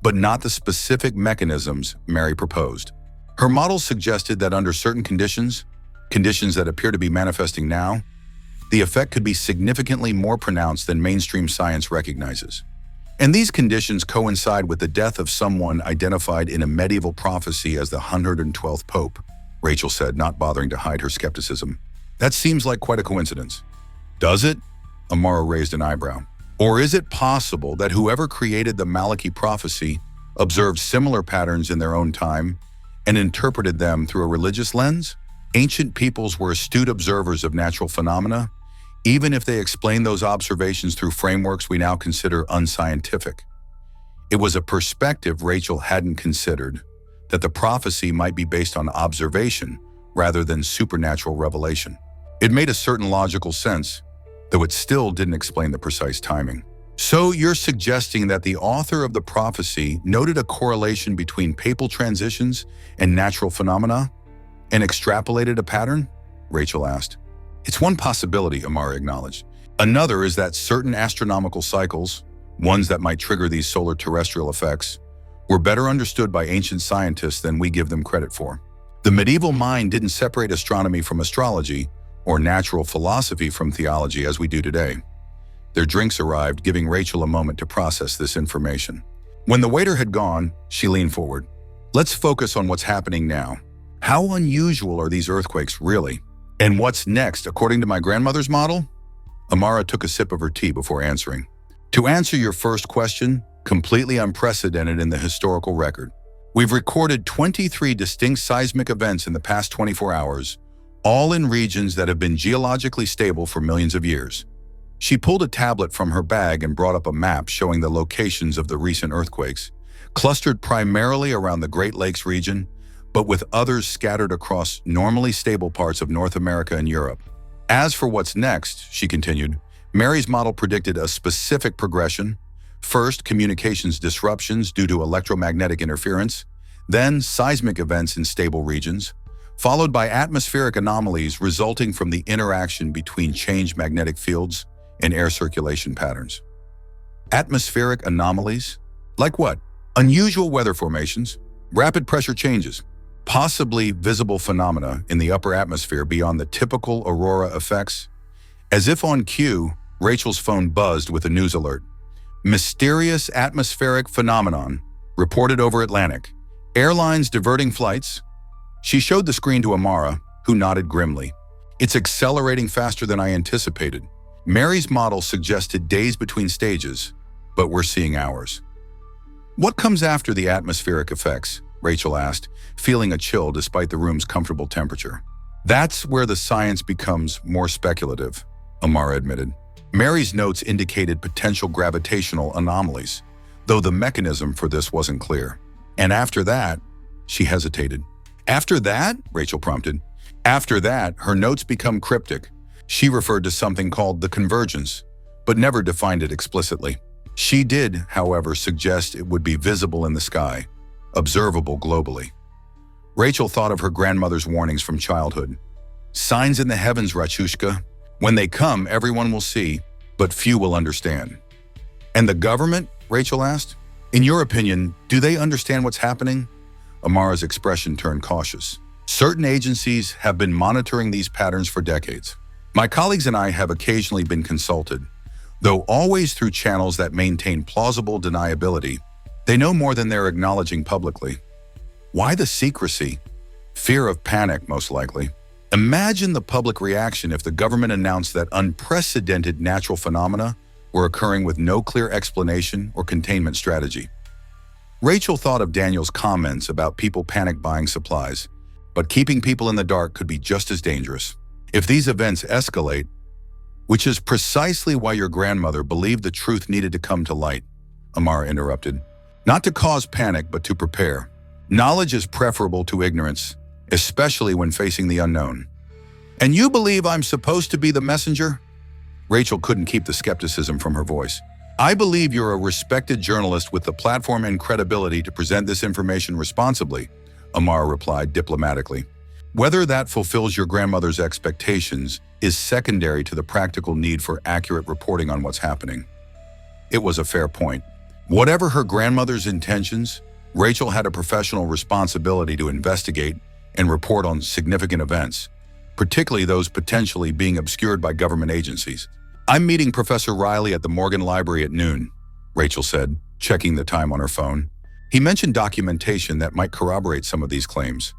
but not the specific mechanisms Mary proposed. Her models suggested that under certain conditions that appear to be manifesting now, the effect could be significantly more pronounced than mainstream science recognizes. And these conditions coincide with the death of someone identified in a medieval prophecy as the 112th Pope," Rachel said, not bothering to hide her skepticism. "That seems like quite a coincidence." "Does it?" Amara raised an eyebrow. "Or is it possible that whoever created the Malachi prophecy observed similar patterns in their own time and interpreted them through a religious lens? Ancient peoples were astute observers of natural phenomena, even if they explained those observations through frameworks we now consider unscientific. It was a perspective Rachel hadn't considered, that the prophecy might be based on observation rather than supernatural revelation. It made a certain logical sense, though it still didn't explain the precise timing. So you're suggesting that the author of the prophecy noted a correlation between papal transitions and natural phenomena and extrapolated a pattern? Rachel asked. It's one possibility, Amara acknowledged. Another is that certain astronomical cycles, ones that might trigger these solar terrestrial effects, were better understood by ancient scientists than we give them credit for. The medieval mind didn't separate astronomy from astrology or natural philosophy from theology as we do today. Their drinks arrived, giving Rachel a moment to process this information. When the waiter had gone, she leaned forward. Let's focus on what's happening now. How unusual are these earthquakes really? And what's next, according to my grandmother's model? Amara took a sip of her tea before answering. To answer your first question, completely unprecedented in the historical record. We've recorded 23 distinct seismic events in the past 24 hours, all in regions that have been geologically stable for millions of years. She pulled a tablet from her bag and brought up a map showing the locations of the recent earthquakes, clustered primarily around the Great Lakes region, but with others scattered across normally stable parts of North America and Europe. As for what's next, she continued, Mary's model predicted a specific progression. First, communications disruptions due to electromagnetic interference, then seismic events in stable regions, followed by atmospheric anomalies resulting from the interaction between changed magnetic fields and air circulation patterns. Atmospheric anomalies? Like what? Unusual weather formations, rapid pressure changes, possibly visible phenomena in the upper atmosphere beyond the typical aurora effects. As if on cue, Rachel's phone buzzed with a news alert. Mysterious atmospheric phenomenon reported over Atlantic. Airlines diverting flights. She showed the screen to Amara, who nodded grimly. It's accelerating faster than I anticipated. Mary's model suggested days between stages, but we're seeing hours. What comes after the atmospheric effects? Rachel asked, feeling a chill despite the room's comfortable temperature. That's where the science becomes more speculative, Amara admitted. Mary's notes indicated potential gravitational anomalies, though the mechanism for this wasn't clear. And after that, she hesitated. After that? Rachel prompted. After that, her notes become cryptic. She referred to something called the convergence, but never defined it explicitly. She did, however, suggest it would be visible in the sky, observable globally. Rachel thought of her grandmother's warnings from childhood. Signs in the heavens, Rachushka. When they come, everyone will see, but few will understand. And the government? Rachel asked. In your opinion, do they understand what's happening? Amara's expression turned cautious. Certain agencies have been monitoring these patterns for decades. My colleagues and I have occasionally been consulted, though always through channels that maintain plausible deniability. They know more than they're acknowledging publicly. Why the secrecy? Fear of panic, most likely. Imagine the public reaction if the government announced that unprecedented natural phenomena were occurring with no clear explanation or containment strategy. Rachel thought of Daniel's comments about people panic buying supplies, but keeping people in the dark could be just as dangerous. If these events escalate, which is precisely why your grandmother believed the truth needed to come to light, Amara interrupted. Not to cause panic, but to prepare. Knowledge is preferable to ignorance, especially when facing the unknown. And you believe I'm supposed to be the messenger? Rachel couldn't keep the skepticism from her voice. I believe you're a respected journalist with the platform and credibility to present this information responsibly, Amara replied diplomatically. Whether that fulfills your grandmother's expectations is secondary to the practical need for accurate reporting on what's happening. It was a fair point. Whatever her grandmother's intentions, Rachel had a professional responsibility to investigate and report on significant events, particularly those potentially being obscured by government agencies. I'm meeting Professor Riley at the Morgan Library at noon, Rachel said, checking the time on her phone. He mentioned documentation that might corroborate some of these claims.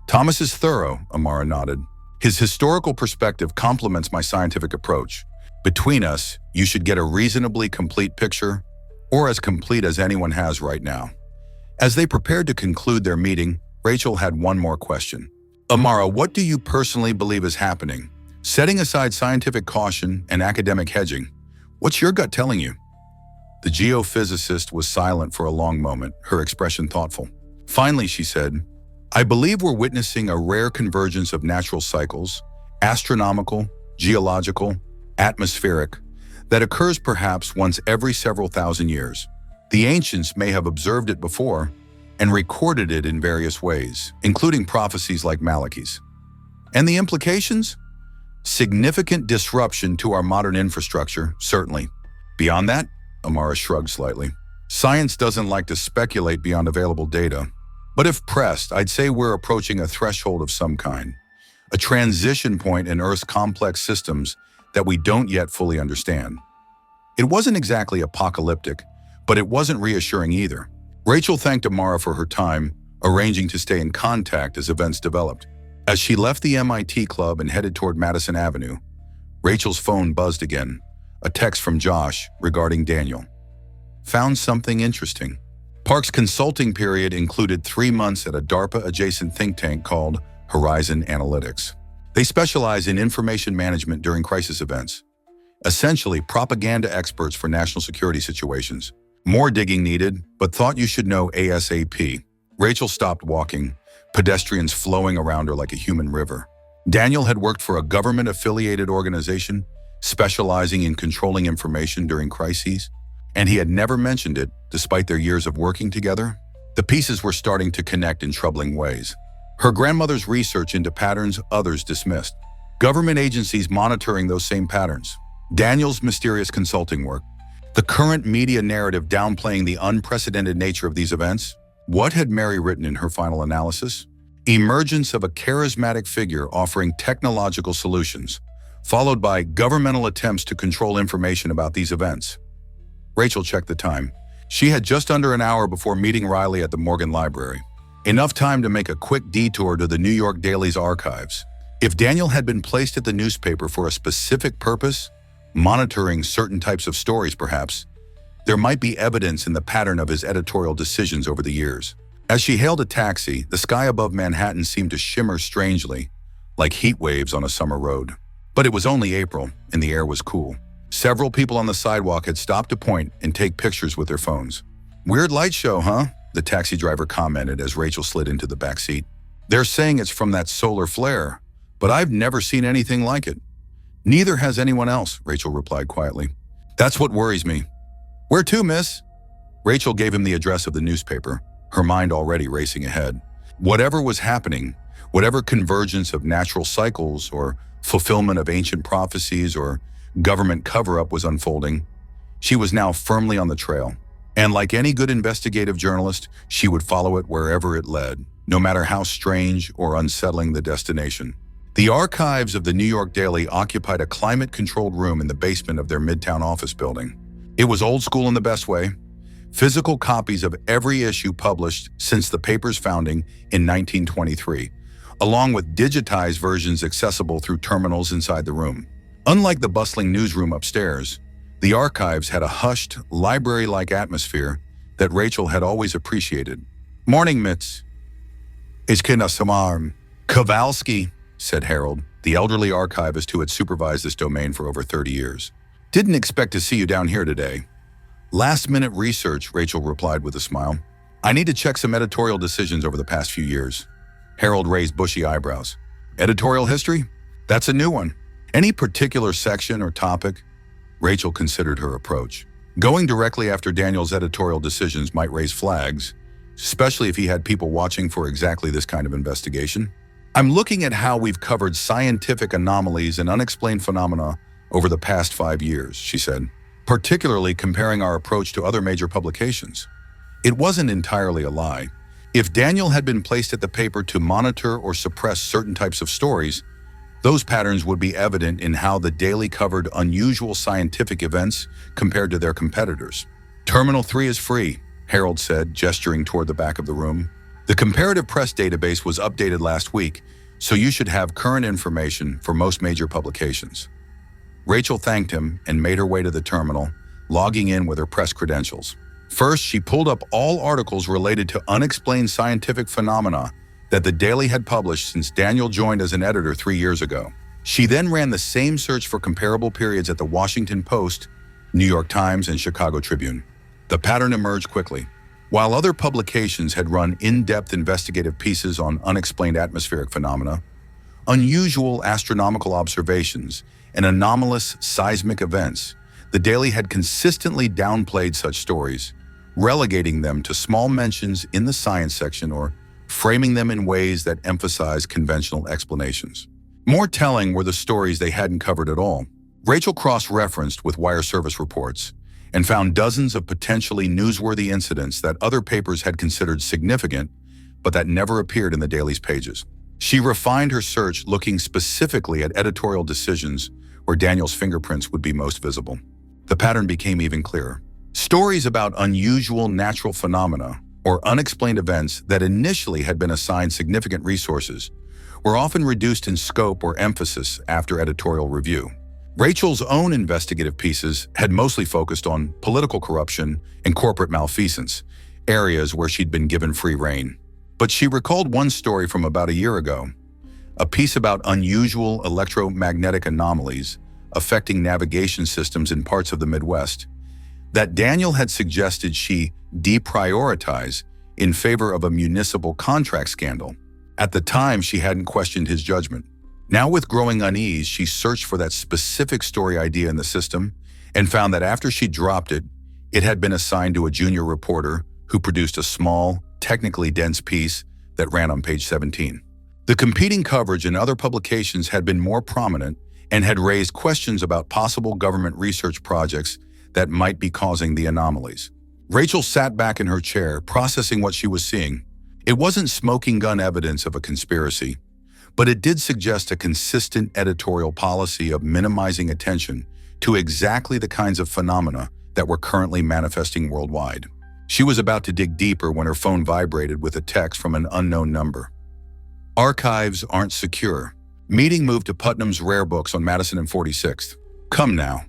Thomas is thorough, Amara nodded. His historical perspective complements my scientific approach. Between us, you should get a reasonably complete picture, or as complete as anyone has right now. As they prepared to conclude their meeting, Rachel had one more question. Amara, what do you personally believe is happening? Setting aside scientific caution and academic hedging, what's your gut telling you? The geophysicist was silent for a long moment, her expression thoughtful. Finally, she said, "I believe we're witnessing a rare convergence of natural cycles, astronomical, geological, atmospheric, that occurs perhaps once every several thousand years. The ancients may have observed it before and recorded it in various ways, including prophecies like Malachi's. And the implications? Significant disruption to our modern infrastructure, certainly. Beyond that," Amara shrugged slightly, "science doesn't like to speculate beyond available data. But if pressed, I'd say we're approaching a threshold of some kind, a transition point in Earth's complex systems that we don't yet fully understand." It wasn't exactly apocalyptic, but it wasn't reassuring either. Rachel thanked Amara for her time, arranging to stay in contact as events developed. As she left the MIT club and headed toward Madison Avenue, Rachel's phone buzzed again, a text from Josh regarding Daniel. "Found something interesting." Park's consulting period included 3 months at a DARPA-adjacent think tank called Horizon Analytics. They specialize in information management during crisis events, essentially propaganda experts for national security situations. More digging needed, but thought you should know ASAP. Rachel stopped walking, pedestrians flowing around her like a human river. Daniel had worked for a government-affiliated organization specializing in controlling information during crises, and he had never mentioned it despite their years of working together. The pieces were starting to connect in troubling ways. Her grandmother's research into patterns others dismissed. Government agencies monitoring those same patterns. Daniel's mysterious consulting work. The current media narrative downplaying the unprecedented nature of these events. What had Mary written in her final analysis? Emergence of a charismatic figure offering technological solutions, followed by governmental attempts to control information about these events. Rachel checked the time. She had just under an hour before meeting Riley at the Morgan Library. Enough time to make a quick detour to the New York Daily's archives. If Daniel had been placed at the newspaper for a specific purpose, monitoring certain types of stories perhaps, there might be evidence in the pattern of his editorial decisions over the years. As she hailed a taxi, the sky above Manhattan seemed to shimmer strangely, like heat waves on a summer road. But it was only April, and the air was cool. Several people on the sidewalk had stopped to point and take pictures with their phones. "Weird light show, huh?" the taxi driver commented as Rachel slid into the back seat. "They're saying it's from that solar flare, but I've never seen anything like it." "Neither has anyone else," Rachel replied quietly. "That's what worries me." "Where to, miss?" Rachel gave him the address of the newspaper, her mind already racing ahead. Whatever was happening, whatever convergence of natural cycles or fulfillment of ancient prophecies or government cover-up was unfolding, she was now firmly on the trail. And like any good investigative journalist, she would follow it wherever it led, no matter how strange or unsettling the destination. The archives of the New York Daily occupied a climate-controlled room in the basement of their Midtown office building. It was old school in the best way. Physical copies of every issue published since the paper's founding in 1923, along with digitized versions accessible through terminals inside the room. Unlike the bustling newsroom upstairs, the archives had a hushed, library-like atmosphere that Rachel had always appreciated. "Morning, Mitz." "It's Kina Samar Kovalski," said Harold, the elderly archivist who had supervised this domain for over 30 years. "Didn't expect to see you down here today." "Last-minute research," Rachel replied with a smile. "I need to check some editorial decisions over the past few years." Harold raised bushy eyebrows. "Editorial history? That's a new one. Any particular section or topic?" Rachel considered her approach. Going directly after Daniel's editorial decisions might raise flags, especially if he had people watching for exactly this kind of investigation. "I'm looking at how we've covered scientific anomalies and unexplained phenomena over the past 5 years," she said, "particularly comparing our approach to other major publications." It wasn't entirely a lie. If Daniel had been placed at the paper to monitor or suppress certain types of stories, those patterns would be evident in how the Daily covered unusual scientific events compared to their competitors. "Terminal 3 is free," Harold said, gesturing toward the back of the room. "The comparative press database was updated last week, so you should have current information for most major publications." Rachel thanked him and made her way to the terminal, logging in with her press credentials. First, she pulled up all articles related to unexplained scientific phenomena that the Daily had published since Daniel joined as an editor 3 years ago. She then ran the same search for comparable periods at the Washington Post, New York Times, and Chicago Tribune. The pattern emerged quickly. While other publications had run in-depth investigative pieces on unexplained atmospheric phenomena, unusual astronomical observations, and anomalous seismic events, the Daily had consistently downplayed such stories, relegating them to small mentions in the science section or framing them in ways that emphasize conventional explanations. More telling were the stories they hadn't covered at all. Rachel cross-referenced with wire service reports and found dozens of potentially newsworthy incidents that other papers had considered significant, but that never appeared in the Daily's pages. She refined her search, looking specifically at editorial decisions where Daniel's fingerprints would be most visible. The pattern became even clearer. Stories about unusual natural phenomena or unexplained events that initially had been assigned significant resources were often reduced in scope or emphasis after editorial review. Rachel's own investigative pieces had mostly focused on political corruption and corporate malfeasance, areas where she'd been given free rein. But she recalled one story from about a year ago, a piece about unusual electromagnetic anomalies affecting navigation systems in parts of the Midwest, that Daniel had suggested she deprioritize in favor of a municipal contract scandal. At the time, she hadn't questioned his judgment. Now, with growing unease, she searched for that specific story idea in the system and found that after she dropped it, it had been assigned to a junior reporter who produced a small, technically dense piece that ran on page 17. The competing coverage in other publications had been more prominent and had raised questions about possible government research projects that might be causing the anomalies. Rachel sat back in her chair, processing what she was seeing. It wasn't smoking gun evidence of a conspiracy, but it did suggest a consistent editorial policy of minimizing attention to exactly the kinds of phenomena that were currently manifesting worldwide. She was about to dig deeper when her phone vibrated with a text from an unknown number. Archives aren't secure. Meeting moved to Putnam's Rare Books on Madison and 46th. Come now.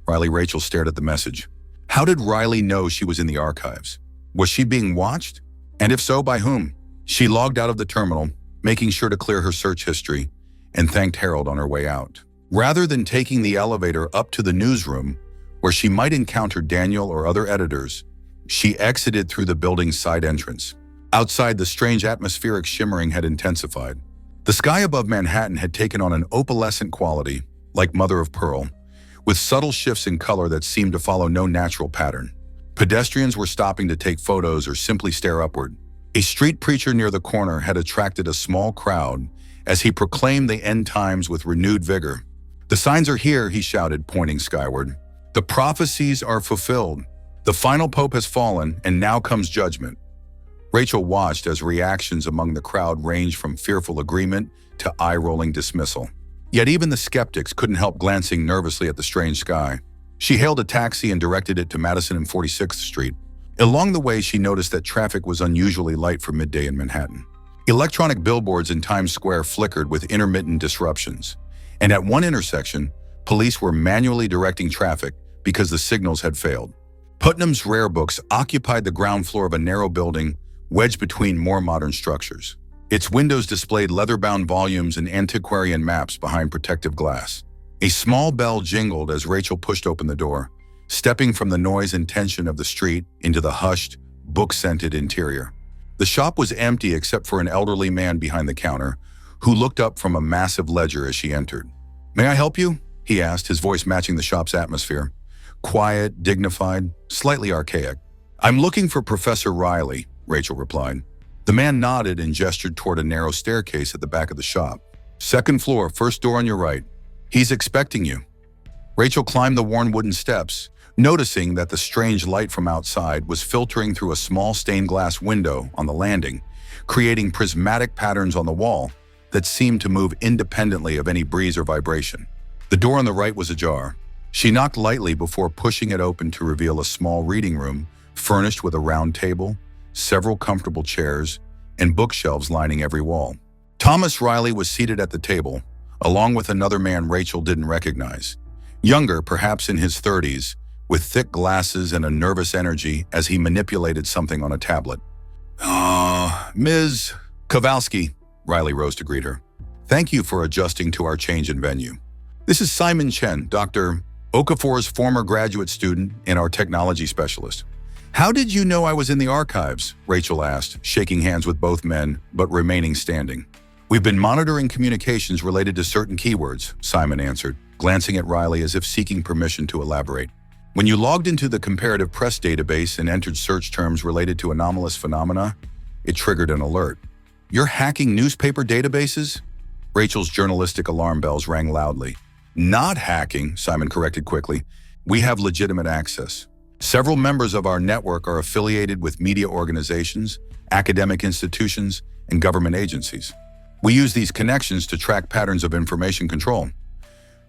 Rachel stared at the message. How did Riley know she was in the archives? Was she being watched? And if so, by whom? She logged out of the terminal, making sure to clear her search history, and thanked Harold on her way out. Rather than taking the elevator up to the newsroom, where she might encounter Daniel or other editors, she exited through the building's side entrance. Outside, the strange atmospheric shimmering had intensified. The sky above Manhattan had taken on an opalescent quality, like mother of pearl, with subtle shifts in color that seemed to follow no natural pattern. Pedestrians were stopping to take photos or simply stare upward. A street preacher near the corner had attracted a small crowd as he proclaimed the end times with renewed vigor. "The signs are here," he shouted, pointing skyward. "The prophecies are fulfilled. The final pope has fallen, and now comes judgment." Rachel watched as reactions among the crowd ranged from fearful agreement to eye-rolling dismissal. Yet even the skeptics couldn't help glancing nervously at the strange sky. She hailed a taxi and directed it to Madison and 46th Street. Along the way, she noticed that traffic was unusually light for midday in Manhattan. Electronic billboards in Times Square flickered with intermittent disruptions. And at one intersection, police were manually directing traffic because the signals had failed. Putnam's Rare Books occupied the ground floor of a narrow building wedged between more modern structures. Its windows displayed leather-bound volumes and antiquarian maps behind protective glass. A small bell jingled as Rachel pushed open the door, stepping from the noise and tension of the street into the hushed, book-scented interior. The shop was empty except for an elderly man behind the counter, who looked up from a massive ledger as she entered. "May I help you?" he asked, his voice matching the shop's atmosphere. Quiet, dignified, slightly archaic. "I'm looking for Professor Riley," Rachel replied. The man nodded and gestured toward a narrow staircase at the back of the shop. "Second floor, first door on your right. He's expecting you." Rachel climbed the worn wooden steps, noticing that the strange light from outside was filtering through a small stained glass window on the landing, creating prismatic patterns on the wall that seemed to move independently of any breeze or vibration. The door on the right was ajar. She knocked lightly before pushing it open to reveal a small reading room furnished with a round table, several comfortable chairs, and bookshelves lining every wall. Thomas Riley was seated at the table, along with another man Rachel didn't recognize. Younger, perhaps in his 30s, with thick glasses and a nervous energy as he manipulated something on a tablet. Ms. Kovalski," Riley rose to greet her. "Thank you for adjusting to our change in venue. This is Simon Chen, Dr. Okafor's former graduate student and our technology specialist. "How did you know I was in the archives?" Rachel asked, shaking hands with both men, but remaining standing. "We've been monitoring communications related to certain keywords," Simon answered, glancing at Riley as if seeking permission to elaborate. "When you logged into the comparative press database and entered search terms related to anomalous phenomena, it triggered an alert. You're hacking newspaper databases?" Rachel's journalistic alarm bells rang loudly. "Not hacking," Simon corrected quickly. "We have legitimate access. Several members of our network are affiliated with media organizations, academic institutions, and government agencies. We use these connections to track patterns of information control."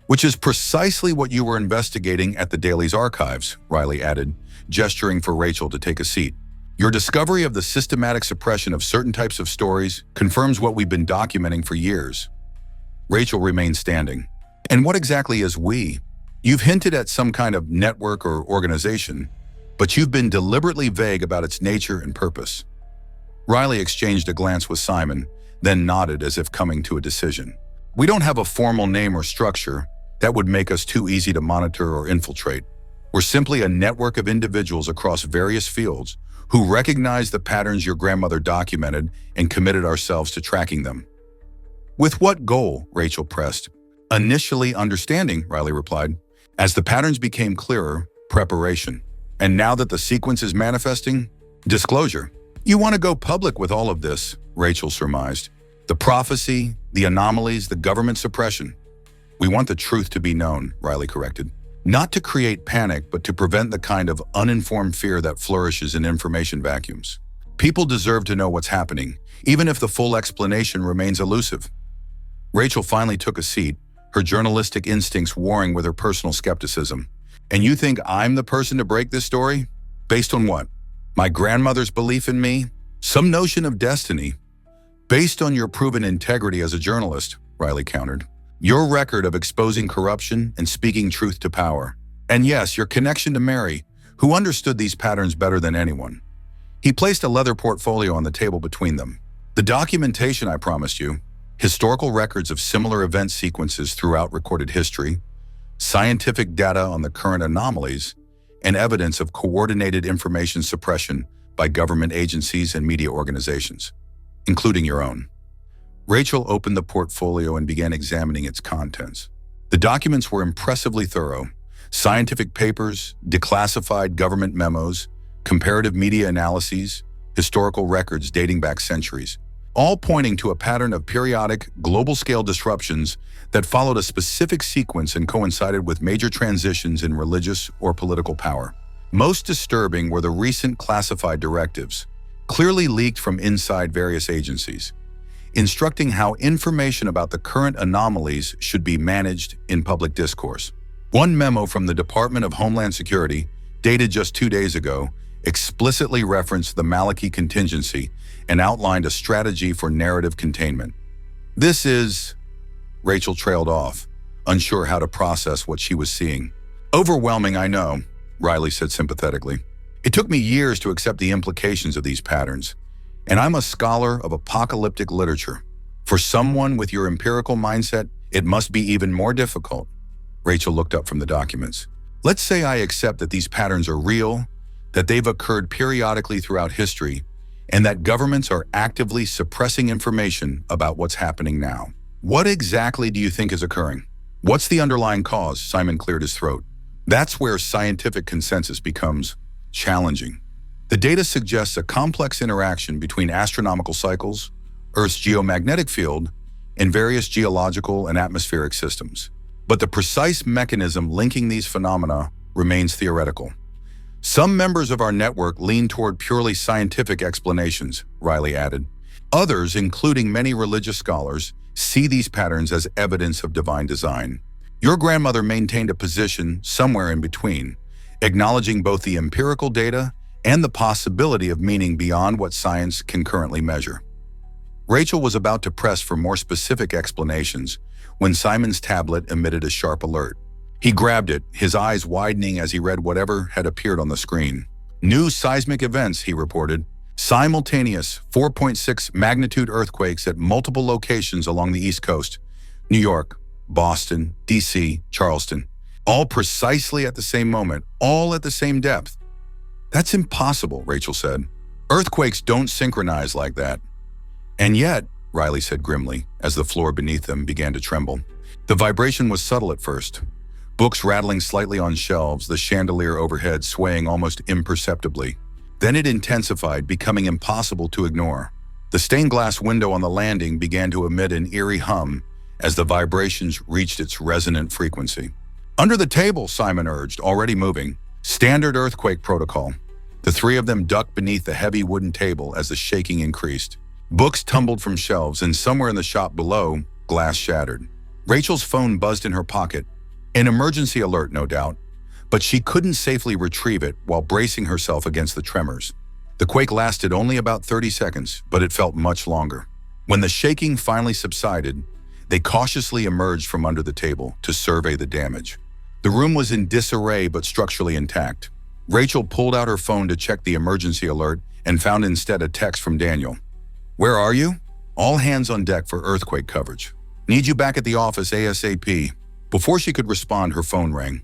"Which is precisely what you were investigating at the Daily's archives," Riley added, gesturing for Rachel to take a seat. "Your discovery of the systematic suppression of certain types of stories confirms what we've been documenting for years." Rachel remained standing. "And what exactly is we? You've hinted at some kind of network or organization, but you've been deliberately vague about its nature and purpose." Riley exchanged a glance with Simon, then nodded as if coming to a decision. "We don't have a formal name or structure that would make us too easy to monitor or infiltrate. We're simply a network of individuals across various fields who recognize the patterns your grandmother documented and committed ourselves to tracking them." "With what goal?" Rachel pressed. "Initially understanding," Riley replied. "As the patterns became clearer, preparation. And now that the sequence is manifesting, disclosure." "You want to go public with all of this," Rachel surmised. "The prophecy, the anomalies, the government suppression." "We want the truth to be known," Riley corrected. "Not to create panic, but to prevent the kind of uninformed fear that flourishes in information vacuums. People deserve to know what's happening, even if the full explanation remains elusive." Rachel finally took a seat, her journalistic instincts warring with her personal skepticism. "And you think I'm the person to break this story? Based on what? My grandmother's belief in me? Some notion of destiny?" "Based on your proven integrity as a journalist," Riley countered. "Your record of exposing corruption and speaking truth to power. And yes, your connection to Mary, who understood these patterns better than anyone." He placed a leather portfolio on the table between them. "The documentation I promised you, historical records of similar event sequences throughout recorded history, scientific data on the current anomalies, and evidence of coordinated information suppression by government agencies and media organizations, including your own." Rachel opened the portfolio and began examining its contents. The documents were impressively thorough. Scientific papers, declassified government memos, comparative media analyses, historical records dating back centuries, all pointing to a pattern of periodic, global-scale disruptions that followed a specific sequence and coincided with major transitions in religious or political power. Most disturbing were the recent classified directives, clearly leaked from inside various agencies, instructing how information about the current anomalies should be managed in public discourse. One memo from the Department of Homeland Security, dated just 2 days ago, explicitly referenced the Maliki contingency and outlined a strategy for narrative containment. "This is..." Rachel trailed off, unsure how to process what she was seeing. "Overwhelming, I know," Riley said sympathetically. "It took me years to accept the implications of these patterns, and I'm a scholar of apocalyptic literature. For someone with your empirical mindset, it must be even more difficult." Rachel looked up from the documents. "Let's say I accept that these patterns are real, that they've occurred periodically throughout history, and that governments are actively suppressing information about what's happening now. What exactly do you think is occurring? What's the underlying cause?" Simon cleared his throat. "That's where scientific consensus becomes challenging. The data suggests a complex interaction between astronomical cycles, Earth's geomagnetic field, and various geological and atmospheric systems. But the precise mechanism linking these phenomena remains theoretical. Some members of our network lean toward purely scientific explanations," Riley added. "Others, including many religious scholars, see these patterns as evidence of divine design. Your grandmother maintained a position somewhere in between, acknowledging both the empirical data and the possibility of meaning beyond what science can currently measure." Rachel was about to press for more specific explanations when Simon's tablet emitted a sharp alert. He grabbed it, his eyes widening as he read whatever had appeared on the screen. "New seismic events," he reported. "Simultaneous 4.6 magnitude earthquakes at multiple locations along the East Coast. New York, Boston, D.C., Charleston. All precisely at the same moment, all at the same depth. That's impossible, Rachel said. Earthquakes don't synchronize like that. And yet, Riley said grimly, as the floor beneath them began to tremble. The vibration was subtle at first. Books rattling slightly on shelves, the chandelier overhead swaying almost imperceptibly. Then it intensified, becoming impossible to ignore. The stained glass window on the landing began to emit an eerie hum as the vibrations reached its resonant frequency. Under the table, Simon urged, already moving. Standard earthquake protocol. The three of them ducked beneath the heavy wooden table as the shaking increased. Books tumbled from shelves, and somewhere in the shop below, glass shattered. Rachel's phone buzzed in her pocket. An emergency alert, no doubt, but she couldn't safely retrieve it while bracing herself against the tremors. The quake lasted only about 30 seconds, but it felt much longer. When the shaking finally subsided, they cautiously emerged from under the table to survey the damage. The room was in disarray but structurally intact. Rachel pulled out her phone to check the emergency alert and found instead a text from Daniel. "Where are you? All hands on deck for earthquake coverage. Need you back at the office ASAP." Before she could respond, her phone rang.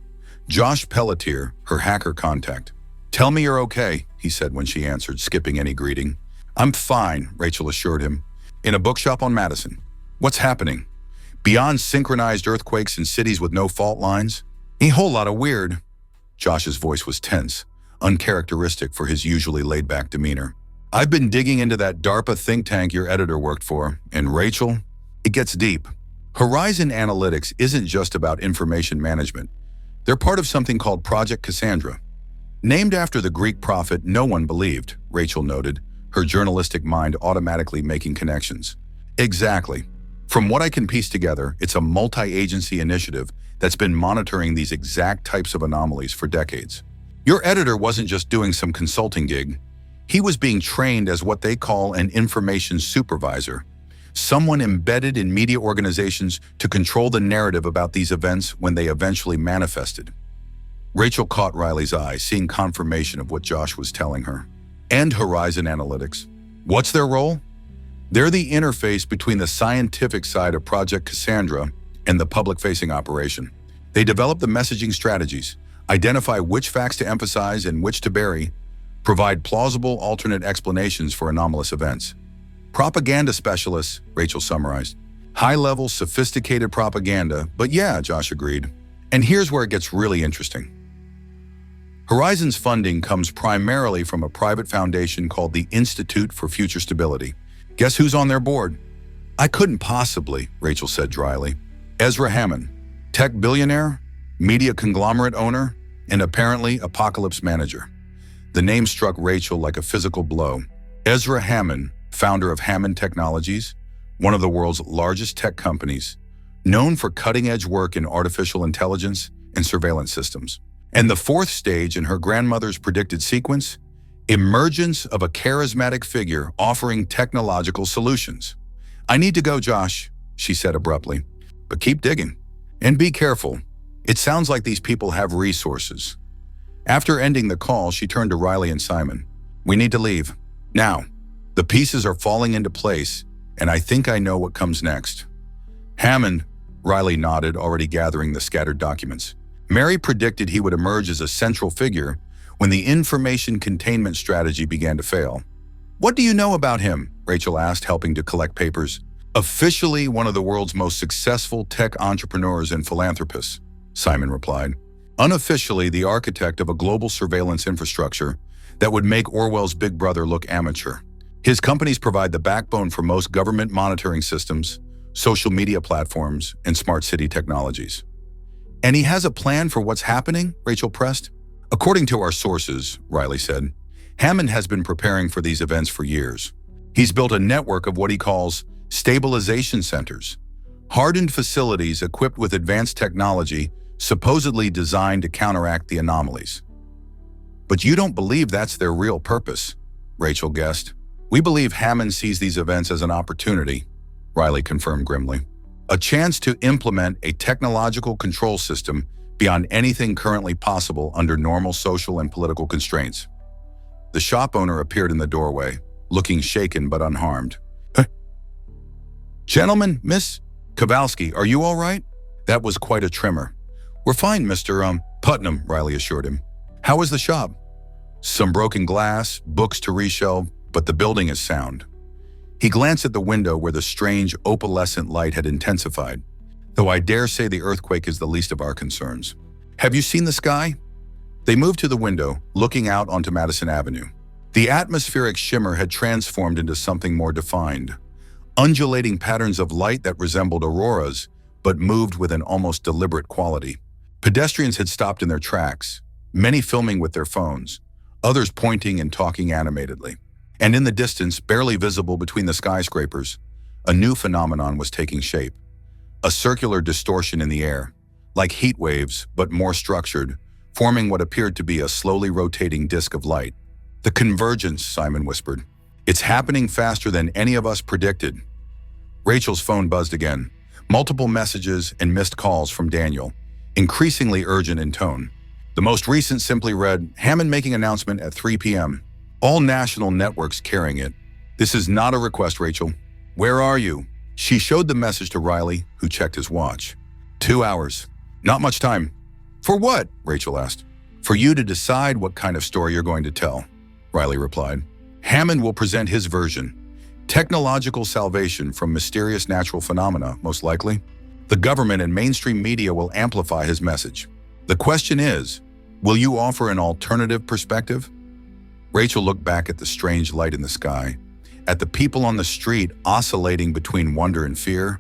Josh Pelletier, her hacker contact. "Tell me you're okay," he said when she answered, skipping any greeting. "I'm fine," Rachel assured him. "In a bookshop on Madison." "What's happening? Beyond synchronized earthquakes in cities with no fault lines? A whole lot of weird." Josh's voice was tense, uncharacteristic for his usually laid-back demeanor. "I've been digging into that DARPA think tank your editor worked for, and Rachel, it gets deep. Horizon Analytics isn't just about information management. They're part of something called Project Cassandra. Named after the Greek prophet no one believed," Rachel noted, her journalistic mind automatically making connections. "Exactly. From what I can piece together, it's a multi-agency initiative that's been monitoring these exact types of anomalies for decades. Your editor wasn't just doing some consulting gig. He was being trained as what they call an information supervisor, someone embedded in media organizations to control the narrative about these events when they eventually manifested." Rachel caught Riley's eye, seeing confirmation of what Josh was telling her. "And Horizon Analytics. What's their role? They're the interface between the scientific side of Project Cassandra and the public-facing operation. They develop the messaging strategies, identify which facts to emphasize and which to bury, provide plausible alternate explanations for anomalous events. Propaganda specialists," Rachel summarized. "High-level, sophisticated propaganda, but yeah," Josh agreed. "And here's where it gets really interesting. Horizon's funding comes primarily from a private foundation called the Institute for Future Stability. Guess who's on their board?" "I couldn't possibly," Rachel said dryly. "Ezra Hammond, tech billionaire, media conglomerate owner, and apparently apocalypse manager." The name struck Rachel like a physical blow. Ezra Hammond, founder of Hammond Technologies, one of the world's largest tech companies, known for cutting-edge work in artificial intelligence and surveillance systems. And the fourth stage in her grandmother's predicted sequence, emergence of a charismatic figure offering technological solutions. "I need to go, Josh," she said abruptly, "but keep digging. And be careful. It sounds like these people have resources." After ending the call, she turned to Riley and Simon. "We need to leave. Now. The pieces are falling into place, and I think I know what comes next." "Hammond," Riley nodded, already gathering the scattered documents. "Mary predicted he would emerge as a central figure when the information containment strategy began to fail." "What do you know about him?" Rachel asked, helping to collect papers. "Officially one of the world's most successful tech entrepreneurs and philanthropists," Simon replied. "Unofficially the architect of a global surveillance infrastructure that would make Orwell's Big Brother look amateur. His companies provide the backbone for most government monitoring systems, social media platforms, and smart city technologies." "And he has a plan for what's happening?" Rachel pressed. "According to our sources," Riley said, "Hammond has been preparing for these events for years. He's built a network of what he calls stabilization centers, hardened facilities equipped with advanced technology supposedly designed to counteract the anomalies." "But you don't believe that's their real purpose," Rachel guessed. "We believe Hammond sees these events as an opportunity," Riley confirmed grimly. "A chance to implement a technological control system beyond anything currently possible under normal social and political constraints." The shop owner appeared in the doorway, looking shaken but unharmed. "Gentlemen, Miss Kovalski, are you all right?" That was quite a tremor. "We're fine, Mr. Putnam," Riley assured him. "How is the shop?" Some broken glass, books to reshelve, but the building is sound. He glanced at the window where the strange opalescent light had intensified, though I dare say the earthquake is the least of our concerns. Have you seen the sky? They moved to the window, looking out onto Madison Avenue. The atmospheric shimmer had transformed into something more defined, undulating patterns of light that resembled auroras, but moved with an almost deliberate quality. Pedestrians had stopped in their tracks, many filming with their phones, others pointing and talking animatedly. And in the distance, barely visible between the skyscrapers, a new phenomenon was taking shape. A circular distortion in the air, like heat waves, but more structured, forming what appeared to be a slowly rotating disk of light. The convergence, Simon whispered. It's happening faster than any of us predicted. Rachel's phone buzzed again. Multiple messages and missed calls from Daniel, increasingly urgent in tone. The most recent simply read, Hammond making announcement at 3 p.m. All national networks carrying it. This is not a request, Rachel. Where are you? She showed the message to Riley, who checked his watch. 2 hours. Not much time. For what? Rachel asked. For you to decide what kind of story you're going to tell, Riley replied. Hammond will present his version. Technological salvation from mysterious natural phenomena, most likely. The government and mainstream media will amplify his message. The question is, will you offer an alternative perspective? Rachel looked back at the strange light in the sky, at the people on the street oscillating between wonder and fear,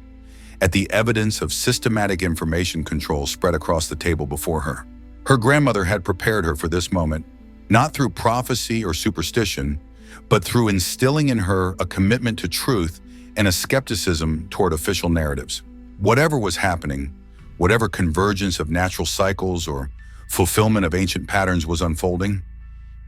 at the evidence of systematic information control spread across the table before her. Her grandmother had prepared her for this moment, not through prophecy or superstition, but through instilling in her a commitment to truth and a skepticism toward official narratives. Whatever was happening, whatever convergence of natural cycles or fulfillment of ancient patterns was unfolding,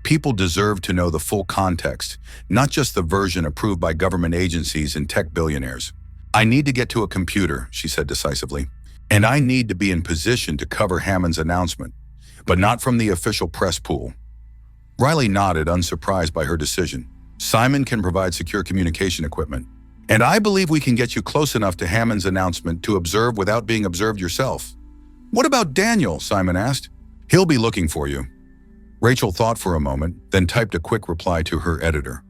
people deserved to know the full context, not just the version approved by government agencies and tech billionaires. I need to get to a computer, she said decisively, and I need to be in position to cover Hammond's announcement, but not from the official press pool. Riley nodded, unsurprised by her decision. Simon can provide secure communication equipment, and I believe we can get you close enough to Hammond's announcement to observe without being observed yourself. What about Daniel? Simon asked. He'll be looking for you. Rachel thought for a moment, then typed a quick reply to her editor.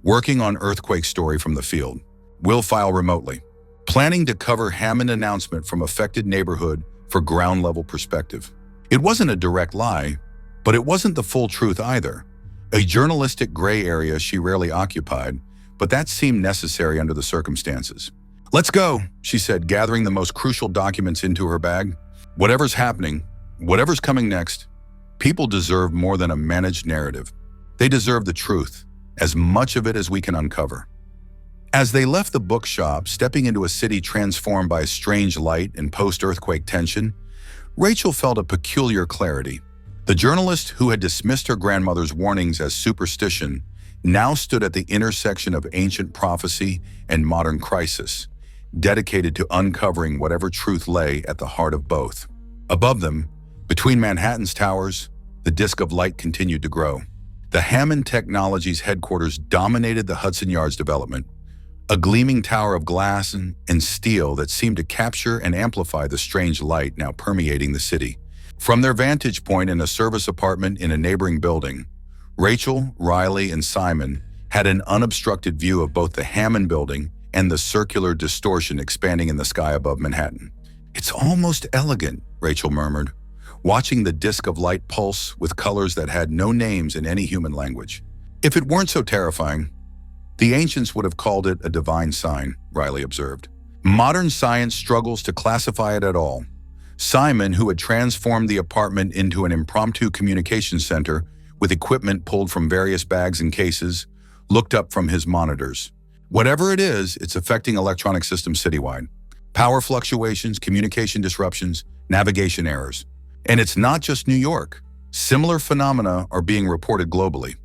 Working on earthquake story from the field. Will file remotely. Planning to cover Hammond announcement from affected neighborhood for ground-level perspective. It wasn't a direct lie, but it wasn't the full truth either. A journalistic gray area she rarely occupied, but that seemed necessary under the circumstances. Let's go, she said, gathering the most crucial documents into her bag. Whatever's happening, whatever's coming next, people deserve more than a managed narrative. They deserve the truth, as much of it as we can uncover. As they left the bookshop, stepping into a city transformed by strange light and post-earthquake tension, Rachel felt a peculiar clarity. The journalist who had dismissed her grandmother's warnings as superstition now stood at the intersection of ancient prophecy and modern crisis, dedicated to uncovering whatever truth lay at the heart of both. Above them, between Manhattan's towers, the disk of light continued to grow. The Hammond Technologies headquarters dominated the Hudson Yards development, a gleaming tower of glass and steel that seemed to capture and amplify the strange light now permeating the city. From their vantage point in a service apartment in a neighboring building, Rachel, Riley, and Simon had an unobstructed view of both the Hammond building and the circular distortion expanding in the sky above Manhattan. It's almost elegant, Rachel murmured, watching the disk of light pulse with colors that had no names in any human language. If it weren't so terrifying, the ancients would have called it a divine sign, Riley observed. Modern science struggles to classify it at all. Simon, who had transformed the apartment into an impromptu communication center with equipment pulled from various bags and cases, looked up from his monitors. Whatever it is, it's affecting electronic systems citywide. Power fluctuations, communication disruptions, navigation errors. And it's not just New York. Similar phenomena are being reported globally.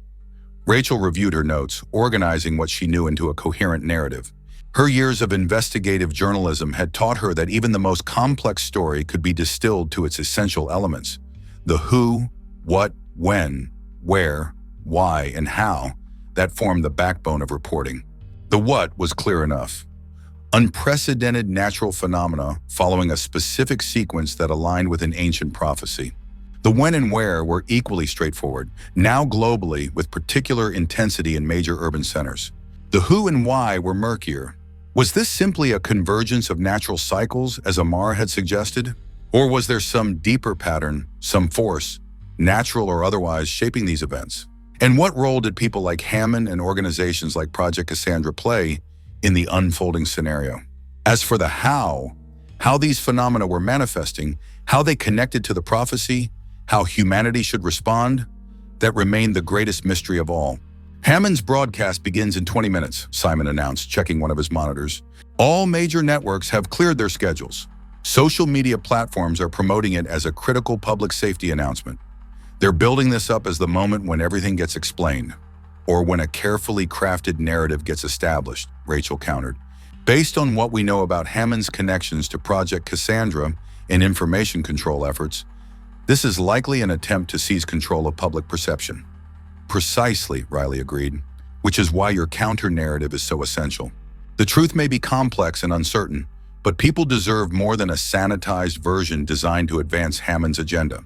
Rachel reviewed her notes, organizing what she knew into a coherent narrative. Her years of investigative journalism had taught her that even the most complex story could be distilled to its essential elements. The who, what, when, where, why, and how that formed the backbone of reporting. The what was clear enough. Unprecedented natural phenomena following a specific sequence that aligned with an ancient prophecy. The when and where were equally straightforward, now globally with particular intensity in major urban centers. The who and why were murkier. Was this simply a convergence of natural cycles, as Amar had suggested? Or was there some deeper pattern, some force, natural or otherwise, shaping these events? And what role did people like Hammond and organizations like Project Cassandra play in the unfolding scenario? As for the how these phenomena were manifesting, how they connected to the prophecy, how humanity should respond, that remained the greatest mystery of all. Hammond's broadcast begins in 20 minutes, Simon announced, checking one of his monitors. All major networks have cleared their schedules. Social media platforms are promoting it as a critical public safety announcement. They're building this up as the moment when everything gets explained, or when a carefully crafted narrative gets established, Rachel countered. Based on what we know about Hammond's connections to Project Cassandra and information control efforts, this is likely an attempt to seize control of public perception. Precisely, Riley agreed, which is why your counter-narrative is so essential. The truth may be complex and uncertain, but people deserve more than a sanitized version designed to advance Hammond's agenda.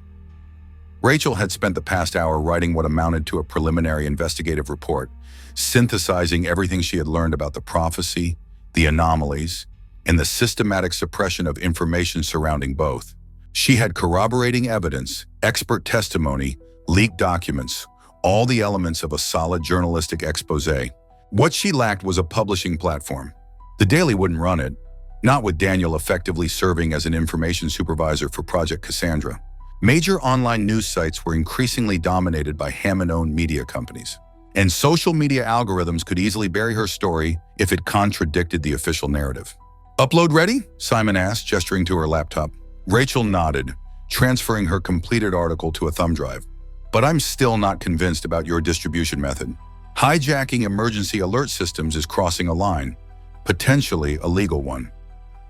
Rachel had spent the past hour writing what amounted to a preliminary investigative report, synthesizing everything she had learned about the prophecy, the anomalies, and the systematic suppression of information surrounding both. She had corroborating evidence, expert testimony, leaked documents, all the elements of a solid journalistic exposé. What she lacked was a publishing platform. The Daily wouldn't run it, not with Daniel effectively serving as an information supervisor for Project Cassandra. Major online news sites were increasingly dominated by Hammond-owned media companies, and social media algorithms could easily bury her story if it contradicted the official narrative. "Upload ready?" Simon asked, gesturing to her laptop. Rachel nodded, transferring her completed article to a thumb drive. "But I'm still not convinced about your distribution method. Hijacking emergency alert systems is crossing a line, potentially a legal one."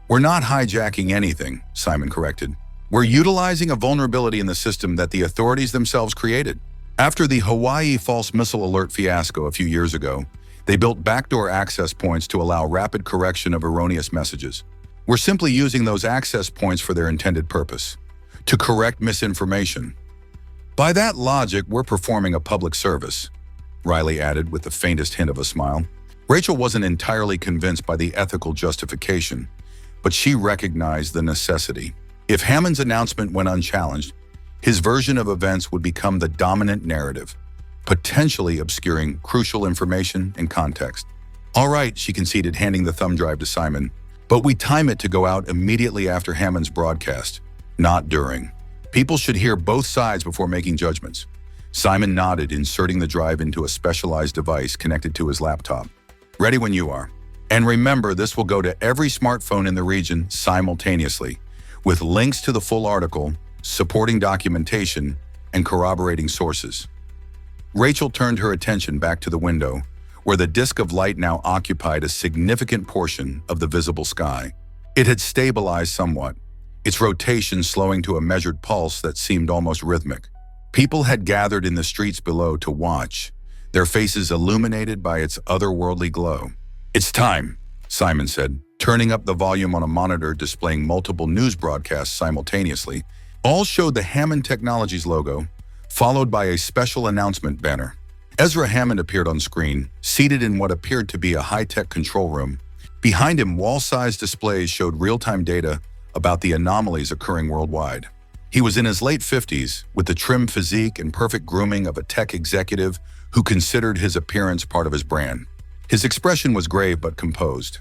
"We're not hijacking anything," Simon corrected. "We're utilizing a vulnerability in the system that the authorities themselves created. After the Hawaii false missile alert fiasco a few years ago, they built backdoor access points to allow rapid correction of erroneous messages. We're simply using those access points for their intended purpose, to correct misinformation. By that logic, we're performing a public service," Riley added with the faintest hint of a smile. Rachel wasn't entirely convinced by the ethical justification, but she recognized the necessity. If Hammond's announcement went unchallenged, his version of events would become the dominant narrative, potentially obscuring crucial information and context. "All right," she conceded, handing the thumb drive to Simon. "But we time it to go out immediately after Hammond's broadcast, not during. People should hear both sides before making judgments." Simon nodded, inserting the drive into a specialized device connected to his laptop. "Ready when you are. And remember, this will go to every smartphone in the region simultaneously, with links to the full article, supporting documentation, and corroborating sources." Rachel turned her attention back to the window, where the disk of light now occupied a significant portion of the visible sky. It had stabilized somewhat, its rotation slowing to a measured pulse that seemed almost rhythmic. People had gathered in the streets below to watch, their faces illuminated by its otherworldly glow. "It's time," Simon said, turning up the volume on a monitor displaying multiple news broadcasts simultaneously. All showed the Hammond Technologies logo, followed by a special announcement banner. Ezra Hammond appeared on screen, seated in what appeared to be a high-tech control room. Behind him, wall-sized displays showed real-time data about the anomalies occurring worldwide. He was in his late 50s, with the trim physique and perfect grooming of a tech executive who considered his appearance part of his brand. His expression was grave but composed,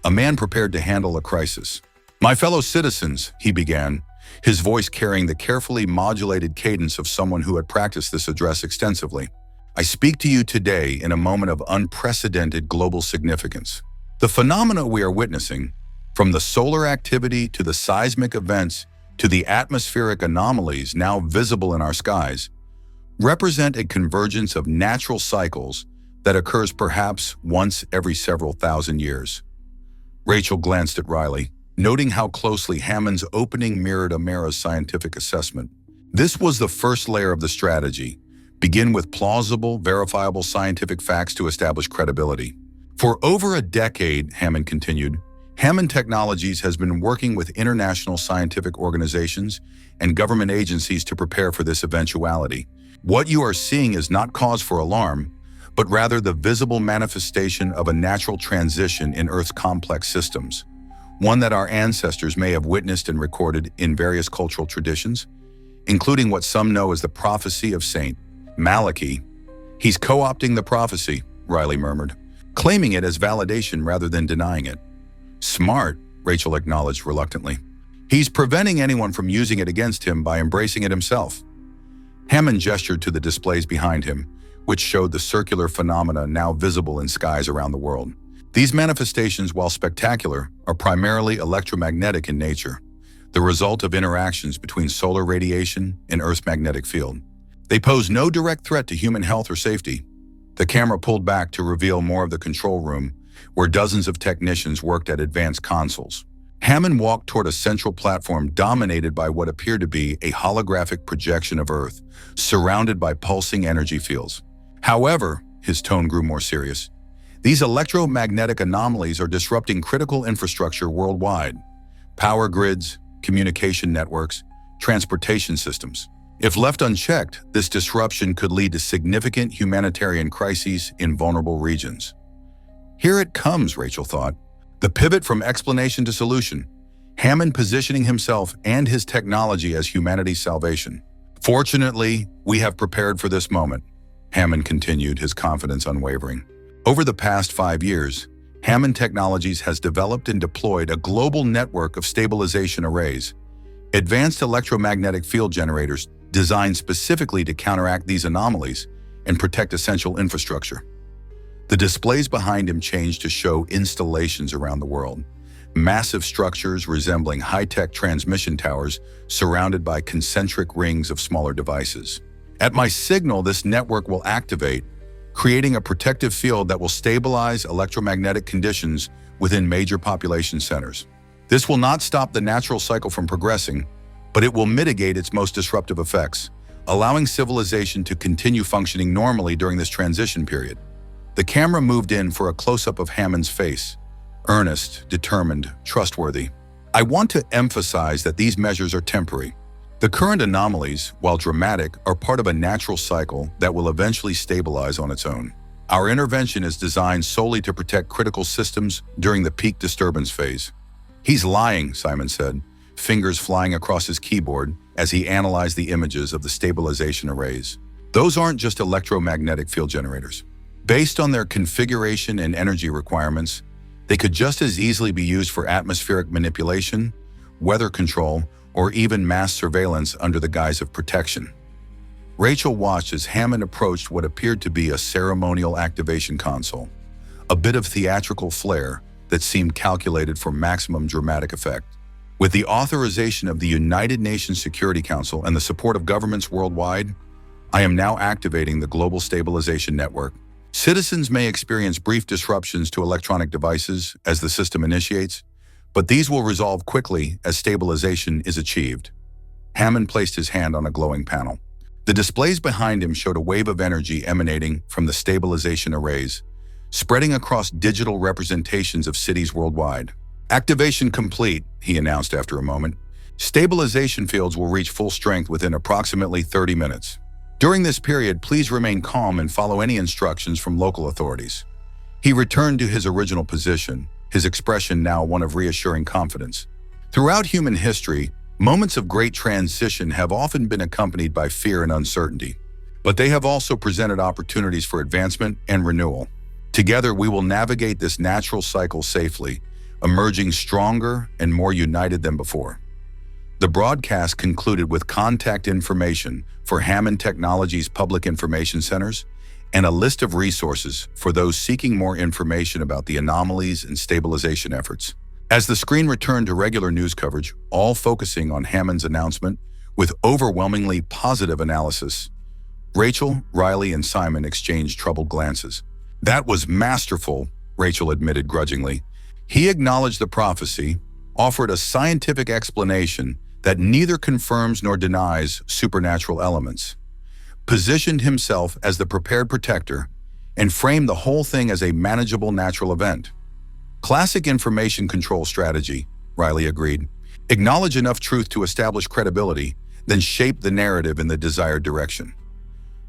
a man prepared to handle a crisis. "My fellow citizens," he began, his voice carrying the carefully modulated cadence of someone who had practiced this address extensively. "I speak to you today in a moment of unprecedented global significance. The phenomena we are witnessing, from the solar activity to the seismic events to the atmospheric anomalies now visible in our skies, represent a convergence of natural cycles that occurs perhaps once every several thousand years." Rachel glanced at Riley, noting how closely Hammond's opening mirrored Amara's scientific assessment. This was the first layer of the strategy. Begin with plausible, verifiable scientific facts to establish credibility. "For over a decade," Hammond continued, Hammond Technologies has been working with international scientific organizations and government agencies to prepare for this eventuality. What you are seeing is not cause for alarm, but rather the visible manifestation of a natural transition in Earth's complex systems, one that our ancestors may have witnessed and recorded in various cultural traditions, including what some know as the prophecy of Saint Malachi. He's co-opting the prophecy, Riley murmured, claiming it as validation rather than denying it. Smart, Rachel acknowledged reluctantly. He's preventing anyone from using it against him by embracing it himself. Hammond gestured to the displays behind him, which showed the circular phenomena now visible in skies around the world. These manifestations, while spectacular, are primarily electromagnetic in nature, the result of interactions between solar radiation and Earth's magnetic field. They pose no direct threat to human health or safety. The camera pulled back to reveal more of the control room, where dozens of technicians worked at advanced consoles. Hammond walked toward a central platform dominated by what appeared to be a holographic projection of Earth, surrounded by pulsing energy fields. However, his tone grew more serious. These electromagnetic anomalies are disrupting critical infrastructure worldwide: power grids, communication networks, transportation systems. If left unchecked, this disruption could lead to significant humanitarian crises in vulnerable regions. Here it comes, Rachel thought. The pivot from explanation to solution. Hammond positioning himself and his technology as humanity's salvation. Fortunately, we have prepared for this moment, Hammond continued, his confidence unwavering. Over the past 5 years, Hammond Technologies has developed and deployed a global network of stabilization arrays, advanced electromagnetic field generators designed specifically to counteract these anomalies and protect essential infrastructure. The displays behind him changed to show installations around the world, massive structures resembling high-tech transmission towers surrounded by concentric rings of smaller devices. At my signal, this network will activate, creating a protective field that will stabilize electromagnetic conditions within major population centers. This will not stop the natural cycle from progressing, but it will mitigate its most disruptive effects, allowing civilization to continue functioning normally during this transition period. The camera moved in for a close-up of Hammond's face, earnest, determined, trustworthy. I want to emphasize that these measures are temporary. The current anomalies, while dramatic, are part of a natural cycle that will eventually stabilize on its own. Our intervention is designed solely to protect critical systems during the peak disturbance phase. He's lying, Simon said, fingers flying across his keyboard as he analyzed the images of the stabilization arrays. Those aren't just electromagnetic field generators. Based on their configuration and energy requirements, they could just as easily be used for atmospheric manipulation, weather control, or even mass surveillance under the guise of protection. Rachel watched as Hammond approached what appeared to be a ceremonial activation console, a bit of theatrical flair that seemed calculated for maximum dramatic effect. With the authorization of the United Nations Security Council and the support of governments worldwide, I am now activating the Global Stabilization Network. Citizens may experience brief disruptions to electronic devices as the system initiates, but these will resolve quickly as stabilization is achieved. Hammond placed his hand on a glowing panel. The displays behind him showed a wave of energy emanating from the stabilization arrays, spreading across digital representations of cities worldwide. Activation complete, he announced after a moment. Stabilization fields will reach full strength within approximately 30 minutes. During this period, please remain calm and follow any instructions from local authorities. He returned to his original position, his expression now one of reassuring confidence. Throughout human history, moments of great transition have often been accompanied by fear and uncertainty, but they have also presented opportunities for advancement and renewal. Together, we will navigate this natural cycle safely, emerging stronger and more united than before. The broadcast concluded with contact information for Hammond Technologies' public information centers and a list of resources for those seeking more information about the anomalies and stabilization efforts. As the screen returned to regular news coverage, all focusing on Hammond's announcement with overwhelmingly positive analysis, Rachel, Riley, and Simon exchanged troubled glances. That was masterful, Rachel admitted grudgingly. He acknowledged the prophecy, offered a scientific explanation that neither confirms nor denies supernatural elements, positioned himself as the prepared protector, and framed the whole thing as a manageable natural event. Classic information control strategy, Riley agreed. Acknowledge enough truth to establish credibility, then shape the narrative in the desired direction.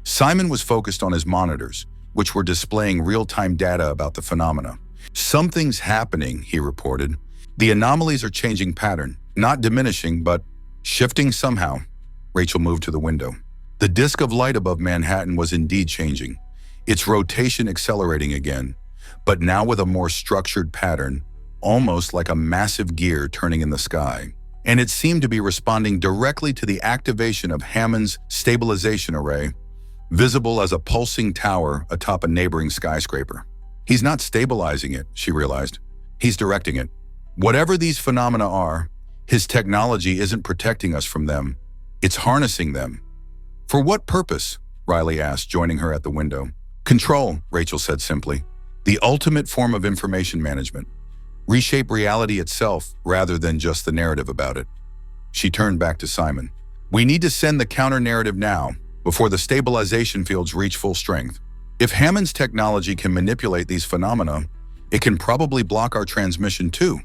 Simon was focused on his monitors, which were displaying real-time data about the phenomena. Something's happening, he reported. The anomalies are changing pattern, not diminishing, but shifting somehow. Rachel moved to the window. The disk of light above Manhattan was indeed changing, its rotation accelerating again, but now with a more structured pattern, almost like a massive gear turning in the sky. And it seemed to be responding directly to the activation of Hammond's stabilization array, visible as a pulsing tower atop a neighboring skyscraper. He's not stabilizing it, she realized. He's directing it. Whatever these phenomena are, his technology isn't protecting us from them. It's harnessing them. For what purpose? Riley asked, joining her at the window. Control, Rachel said simply. The ultimate form of information management. Reshape reality itself rather than just the narrative about it. She turned back to Simon. We need to send the counter-narrative now, before the stabilization fields reach full strength. If Hammond's technology can manipulate these phenomena, it can probably block our transmission too.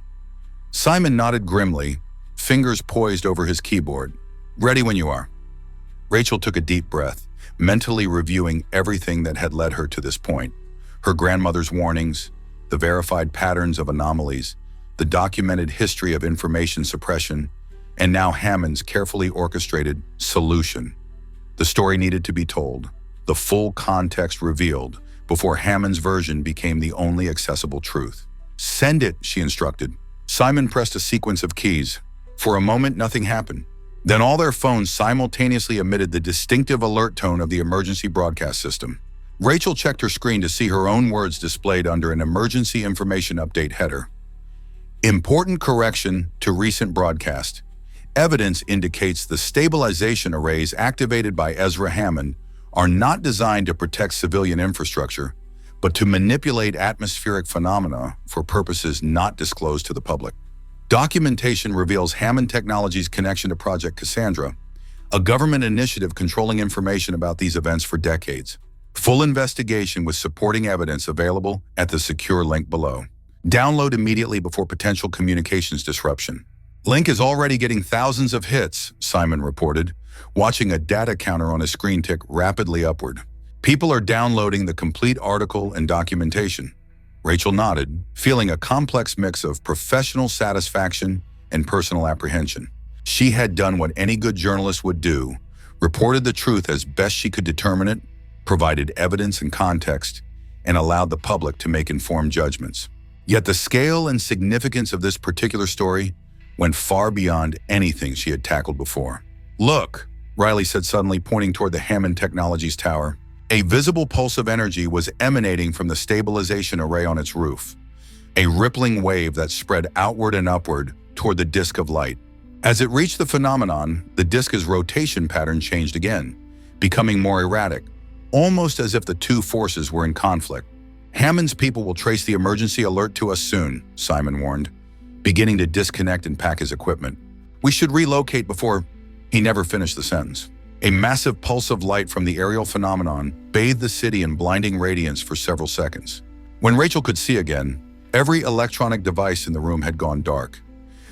Simon nodded grimly, fingers poised over his keyboard. Ready when you are. Rachel took a deep breath, mentally reviewing everything that had led her to this point. Her grandmother's warnings, the verified patterns of anomalies, the documented history of information suppression, and now Hammond's carefully orchestrated solution. The story needed to be told, the full context revealed, before Hammond's version became the only accessible truth. Send it, she instructed. Simon pressed a sequence of keys. For a moment, nothing happened. Then all their phones simultaneously emitted the distinctive alert tone of the emergency broadcast system. Rachel checked her screen to see her own words displayed under an emergency information update header. Important correction to recent broadcast. Evidence indicates the stabilization arrays activated by Ezra Hammond are not designed to protect civilian infrastructure, but to manipulate atmospheric phenomena for purposes not disclosed to the public. Documentation reveals Hammond Technologies' connection to Project Cassandra, a government initiative controlling information about these events for decades. Full investigation with supporting evidence available at the secure link below. Download immediately before potential communications disruption. Link is already getting thousands of hits, Simon reported, watching a data counter on his screen tick rapidly upward. People are downloading the complete article and documentation. Rachel nodded, feeling a complex mix of professional satisfaction and personal apprehension. She had done what any good journalist would do, reported the truth as best she could determine it, provided evidence and context, and allowed the public to make informed judgments. Yet the scale and significance of this particular story went far beyond anything she had tackled before. Look, Riley said suddenly, pointing toward the Hammond Technologies tower. A visible pulse of energy was emanating from the stabilization array on its roof, a rippling wave that spread outward and upward toward the disk of light. As it reached the phenomenon, the disk's rotation pattern changed again, becoming more erratic, almost as if the two forces were in conflict. Hammond's people will trace the emergency alert to us soon, Simon warned, beginning to disconnect and pack his equipment. We should relocate before... He never finished the sentence. A massive pulse of light from the aerial phenomenon bathed the city in blinding radiance for several seconds. When Rachel could see again, every electronic device in the room had gone dark.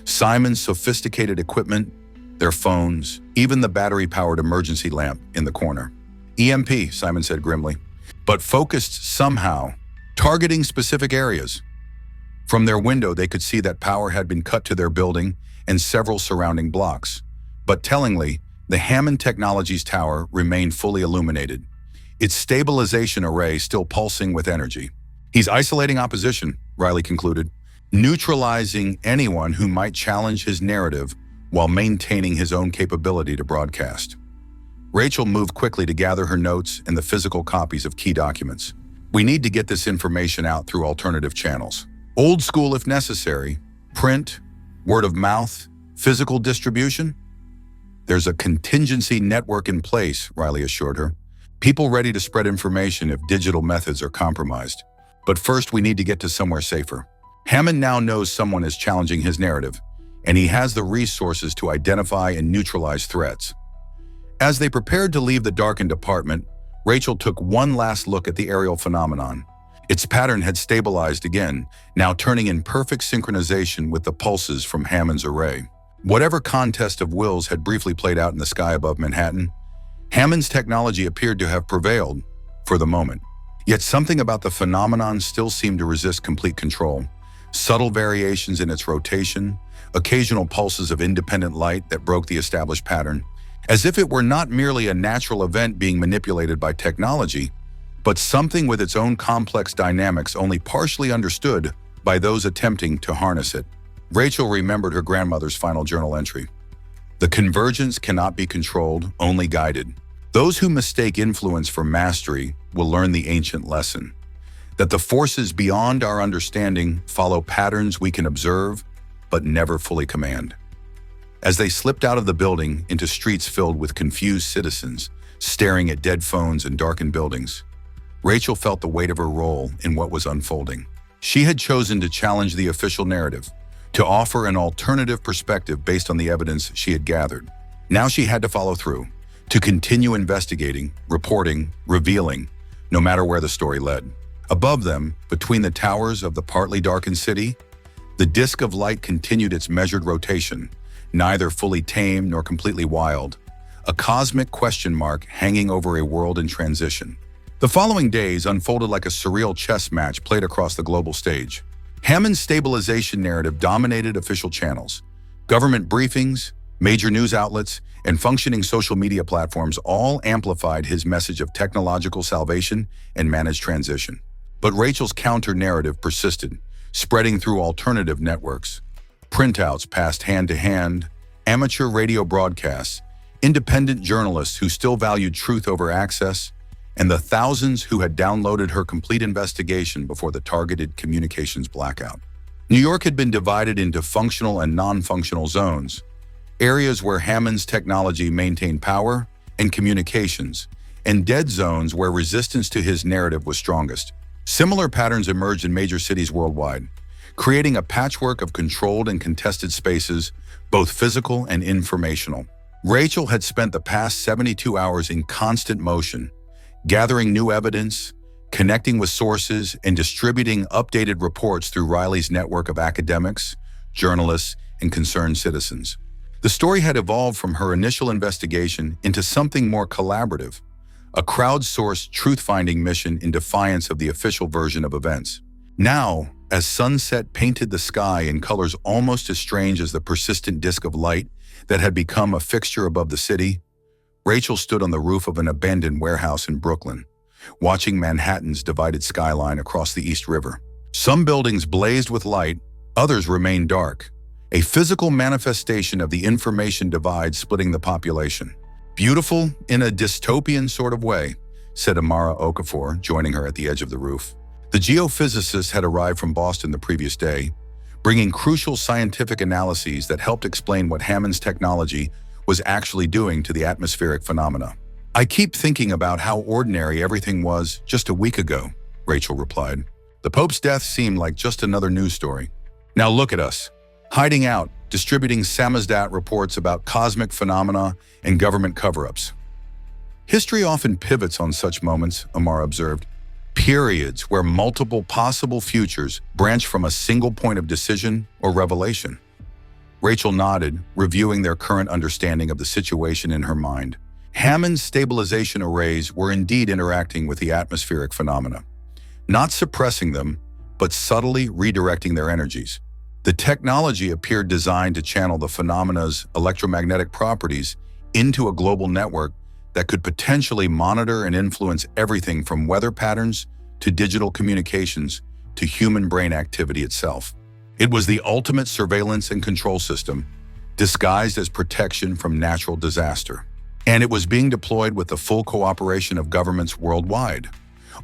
Simon's sophisticated equipment, their phones, even the battery-powered emergency lamp in the corner. EMP, Simon said grimly, but focused somehow, targeting specific areas. From their window, they could see that power had been cut to their building and several surrounding blocks. But tellingly, the Hammond Technologies tower remained fully illuminated, its stabilization array still pulsing with energy. He's isolating opposition, Riley concluded, neutralizing anyone who might challenge his narrative while maintaining his own capability to broadcast. Rachel moved quickly to gather her notes and the physical copies of key documents. We need to get this information out through alternative channels. Old school if necessary, print, word of mouth, physical distribution. There's a contingency network in place, Riley assured her. People ready to spread information if digital methods are compromised. But first, we need to get to somewhere safer. Hammond now knows someone is challenging his narrative, and he has the resources to identify and neutralize threats. As they prepared to leave the darkened apartment, Rachel took one last look at the aerial phenomenon. Its pattern had stabilized again, now turning in perfect synchronization with the pulses from Hammond's array. Whatever contest of wills had briefly played out in the sky above Manhattan, Hammond's technology appeared to have prevailed for the moment. Yet something about the phenomenon still seemed to resist complete control. Subtle variations in its rotation, occasional pulses of independent light that broke the established pattern, as if it were not merely a natural event being manipulated by technology, but something with its own complex dynamics only partially understood by those attempting to harness it. Rachel remembered her grandmother's final journal entry. The convergence cannot be controlled, only guided. Those who mistake influence for mastery will learn the ancient lesson, that the forces beyond our understanding follow patterns we can observe, but never fully command. As they slipped out of the building into streets filled with confused citizens, staring at dead phones and darkened buildings, Rachel felt the weight of her role in what was unfolding. She had chosen to challenge the official narrative, to offer an alternative perspective based on the evidence she had gathered. Now she had to follow through, to continue investigating, reporting, revealing, no matter where the story led. Above them, between the towers of the partly darkened city, the disk of light continued its measured rotation, neither fully tame nor completely wild, a cosmic question mark hanging over a world in transition. The following days unfolded like a surreal chess match played across the global stage. Hammond's stabilization narrative dominated official channels. Government briefings, major news outlets, and functioning social media platforms all amplified his message of technological salvation and managed transition. But Rachel's counter-narrative persisted, spreading through alternative networks. Printouts passed hand to hand, amateur radio broadcasts, independent journalists who still valued truth over access, and the thousands who had downloaded her complete investigation before the targeted communications blackout. New York had been divided into functional and non-functional zones, areas where Hammond's technology maintained power and communications, and dead zones where resistance to his narrative was strongest. Similar patterns emerged in major cities worldwide, creating a patchwork of controlled and contested spaces, both physical and informational. Rachel had spent the past 72 hours in constant motion, gathering new evidence, connecting with sources, and distributing updated reports through Riley's network of academics, journalists, and concerned citizens. The story had evolved from her initial investigation into something more collaborative, a crowdsourced truth-finding mission in defiance of the official version of events. Now, as sunset painted the sky in colors almost as strange as the persistent disk of light that had become a fixture above the city, Rachel stood on the roof of an abandoned warehouse in Brooklyn, watching Manhattan's divided skyline across the East River. Some buildings blazed with light, others remained dark, a physical manifestation of the information divide splitting the population. Beautiful in a dystopian sort of way, said Amara Okafor, joining her at the edge of the roof. The geophysicist had arrived from Boston the previous day, bringing crucial scientific analyses that helped explain what Hammond's technology was actually doing to the atmospheric phenomena. I keep thinking about how ordinary everything was just a week ago, Rachel replied. The Pope's death seemed like just another news story. Now look at us, hiding out, distributing samizdat reports about cosmic phenomena and government cover-ups. History often pivots on such moments, Amar observed. Periods where multiple possible futures branch from a single point of decision or revelation. Rachel nodded, reviewing their current understanding of the situation in her mind. Hammond's stabilization arrays were indeed interacting with the atmospheric phenomena, not suppressing them, but subtly redirecting their energies. The technology appeared designed to channel the phenomena's electromagnetic properties into a global network that could potentially monitor and influence everything from weather patterns to digital communications to human brain activity itself. It was the ultimate surveillance and control system, disguised as protection from natural disaster. And it was being deployed with the full cooperation of governments worldwide,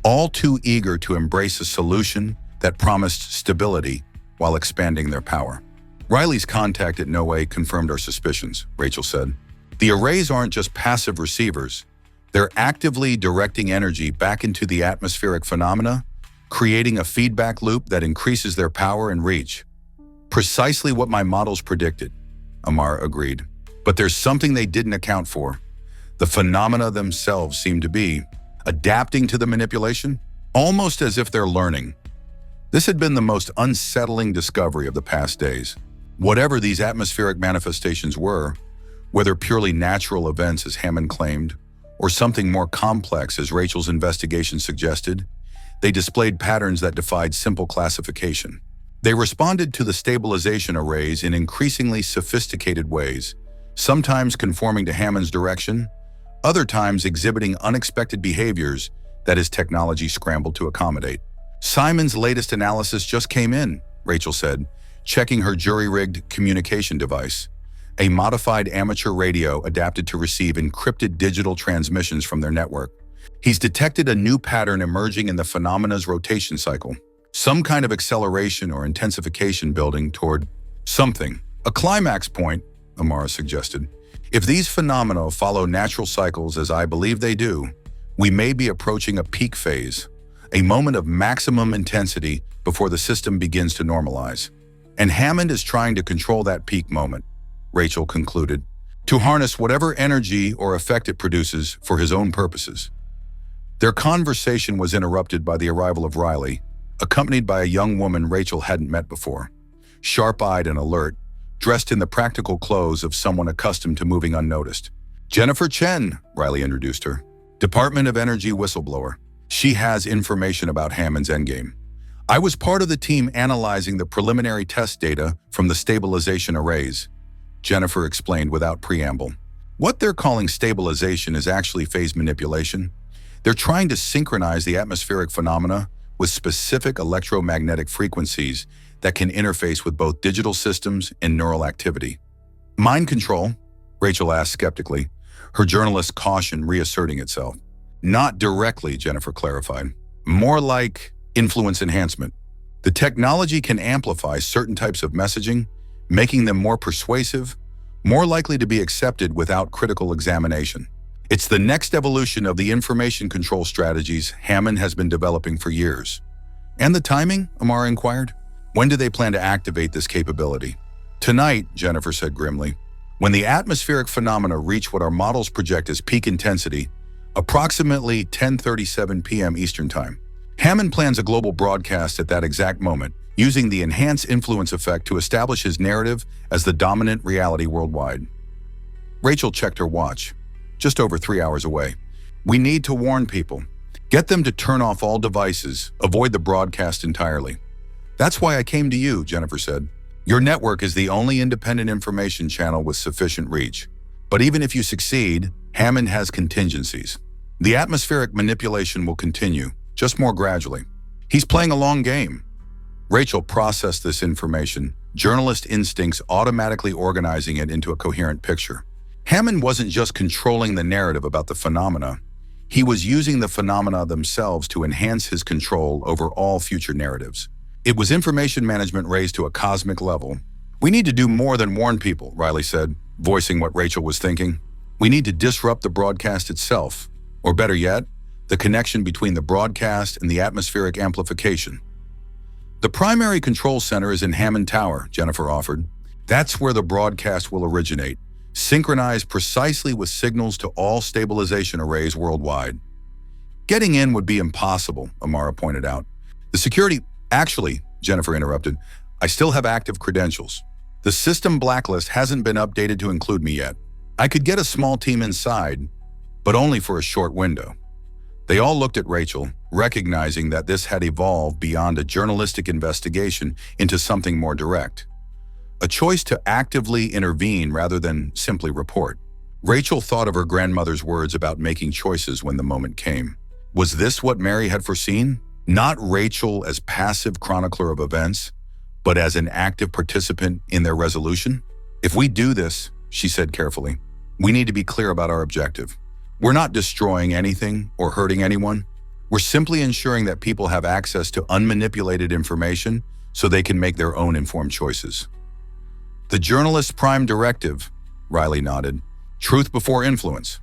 all too eager to embrace a solution that promised stability while expanding their power. Riley's contact at No Way confirmed our suspicions, Rachel said. The arrays aren't just passive receivers. They're actively directing energy back into the atmospheric phenomena, creating a feedback loop that increases their power and reach. Precisely what my models predicted, Amar agreed. But there's something they didn't account for. The phenomena themselves seem to be adapting to the manipulation. almost as if they're learning. This had been the most unsettling discovery of the past days. Whatever these atmospheric manifestations were, whether purely natural events as Hammond claimed, or something more complex as Rachel's investigation suggested, they displayed patterns that defied simple classification. They responded to the stabilization arrays in increasingly sophisticated ways, sometimes conforming to Hammond's direction, other times exhibiting unexpected behaviors that his technology scrambled to accommodate. Simon's latest analysis just came in, Rachel said, checking her jury-rigged communication device, a modified amateur radio adapted to receive encrypted digital transmissions from their network. He's detected a new pattern emerging in the phenomana's rotation cycle, some kind of acceleration or intensification building toward something. A climax point, Amara suggested. If these phenomena follow natural cycles as I believe they do, we may be approaching a peak phase, a moment of maximum intensity before the system begins to normalize. And Hammond is trying to control that peak moment, Rachel concluded, to harness whatever energy or effect it produces for his own purposes. Their conversation was interrupted by the arrival of Riley, accompanied by a young woman Rachel hadn't met before. Sharp-eyed and alert, dressed in the practical clothes of someone accustomed to moving unnoticed. Jennifer Chen, Riley introduced her. Department of Energy whistleblower. She has information about Hammond's endgame. I was part of the team analyzing the preliminary test data from the stabilization arrays, Jennifer explained without preamble. What they're calling stabilization is actually phase manipulation. They're trying to synchronize the atmospheric phenomena with specific electromagnetic frequencies that can interface with both digital systems and neural activity. Mind control? Rachel asked skeptically, her journalist caution reasserting itself. Not directly, Jennifer clarified. More like influence enhancement. The technology can amplify certain types of messaging, making them more persuasive, more likely to be accepted without critical examination. It's the next evolution of the information control strategies Hammond has been developing for years. And the timing? Amara inquired. When do they plan to activate this capability? Tonight, Jennifer said grimly. When the atmospheric phenomena reach what our models project as peak intensity, approximately 10:37 p.m. Eastern Time. Hammond plans a global broadcast at that exact moment, using the enhanced influence effect to establish his narrative as the dominant reality worldwide. Rachel checked her watch. Just over 3 hours away. We need to warn people. Get them to turn off all devices, avoid the broadcast entirely. That's why I came to you, Jennifer said. Your network is the only independent information channel with sufficient reach. But even if you succeed, Hammond has contingencies. The atmospheric manipulation will continue, just more gradually. He's playing a long game. Rachel processed this information, journalist instincts automatically organizing it into a coherent picture. Hammond wasn't just controlling the narrative about the phenomena, he was using the phenomena themselves to enhance his control over all future narratives. It was information management raised to a cosmic level. We need to do more than warn people, Riley said, voicing what Rachel was thinking. We need to disrupt the broadcast itself, or better yet, the connection between the broadcast and the atmospheric amplification. The primary control center is in Hammond Tower, Jennifer offered. That's where the broadcast will originate, synchronized precisely with signals to all stabilization arrays worldwide. Getting in would be impossible, Amara pointed out. The security... Actually, Jennifer interrupted, I still have active credentials. The system blacklist hasn't been updated to include me yet. I could get a small team inside, but only for a short window. They all looked at Rachel, recognizing that this had evolved beyond a journalistic investigation into something more direct. A choice to actively intervene rather than simply report. Rachel thought of her grandmother's words about making choices when the moment came. Was this what Mary had foreseen? Not Rachel as passive chronicler of events, but as an active participant in their resolution? If we do this, she said carefully, we need to be clear about our objective. We're not destroying anything or hurting anyone. We're simply ensuring that people have access to unmanipulated information so they can make their own informed choices. The journalist's prime directive, Riley nodded, truth before influence.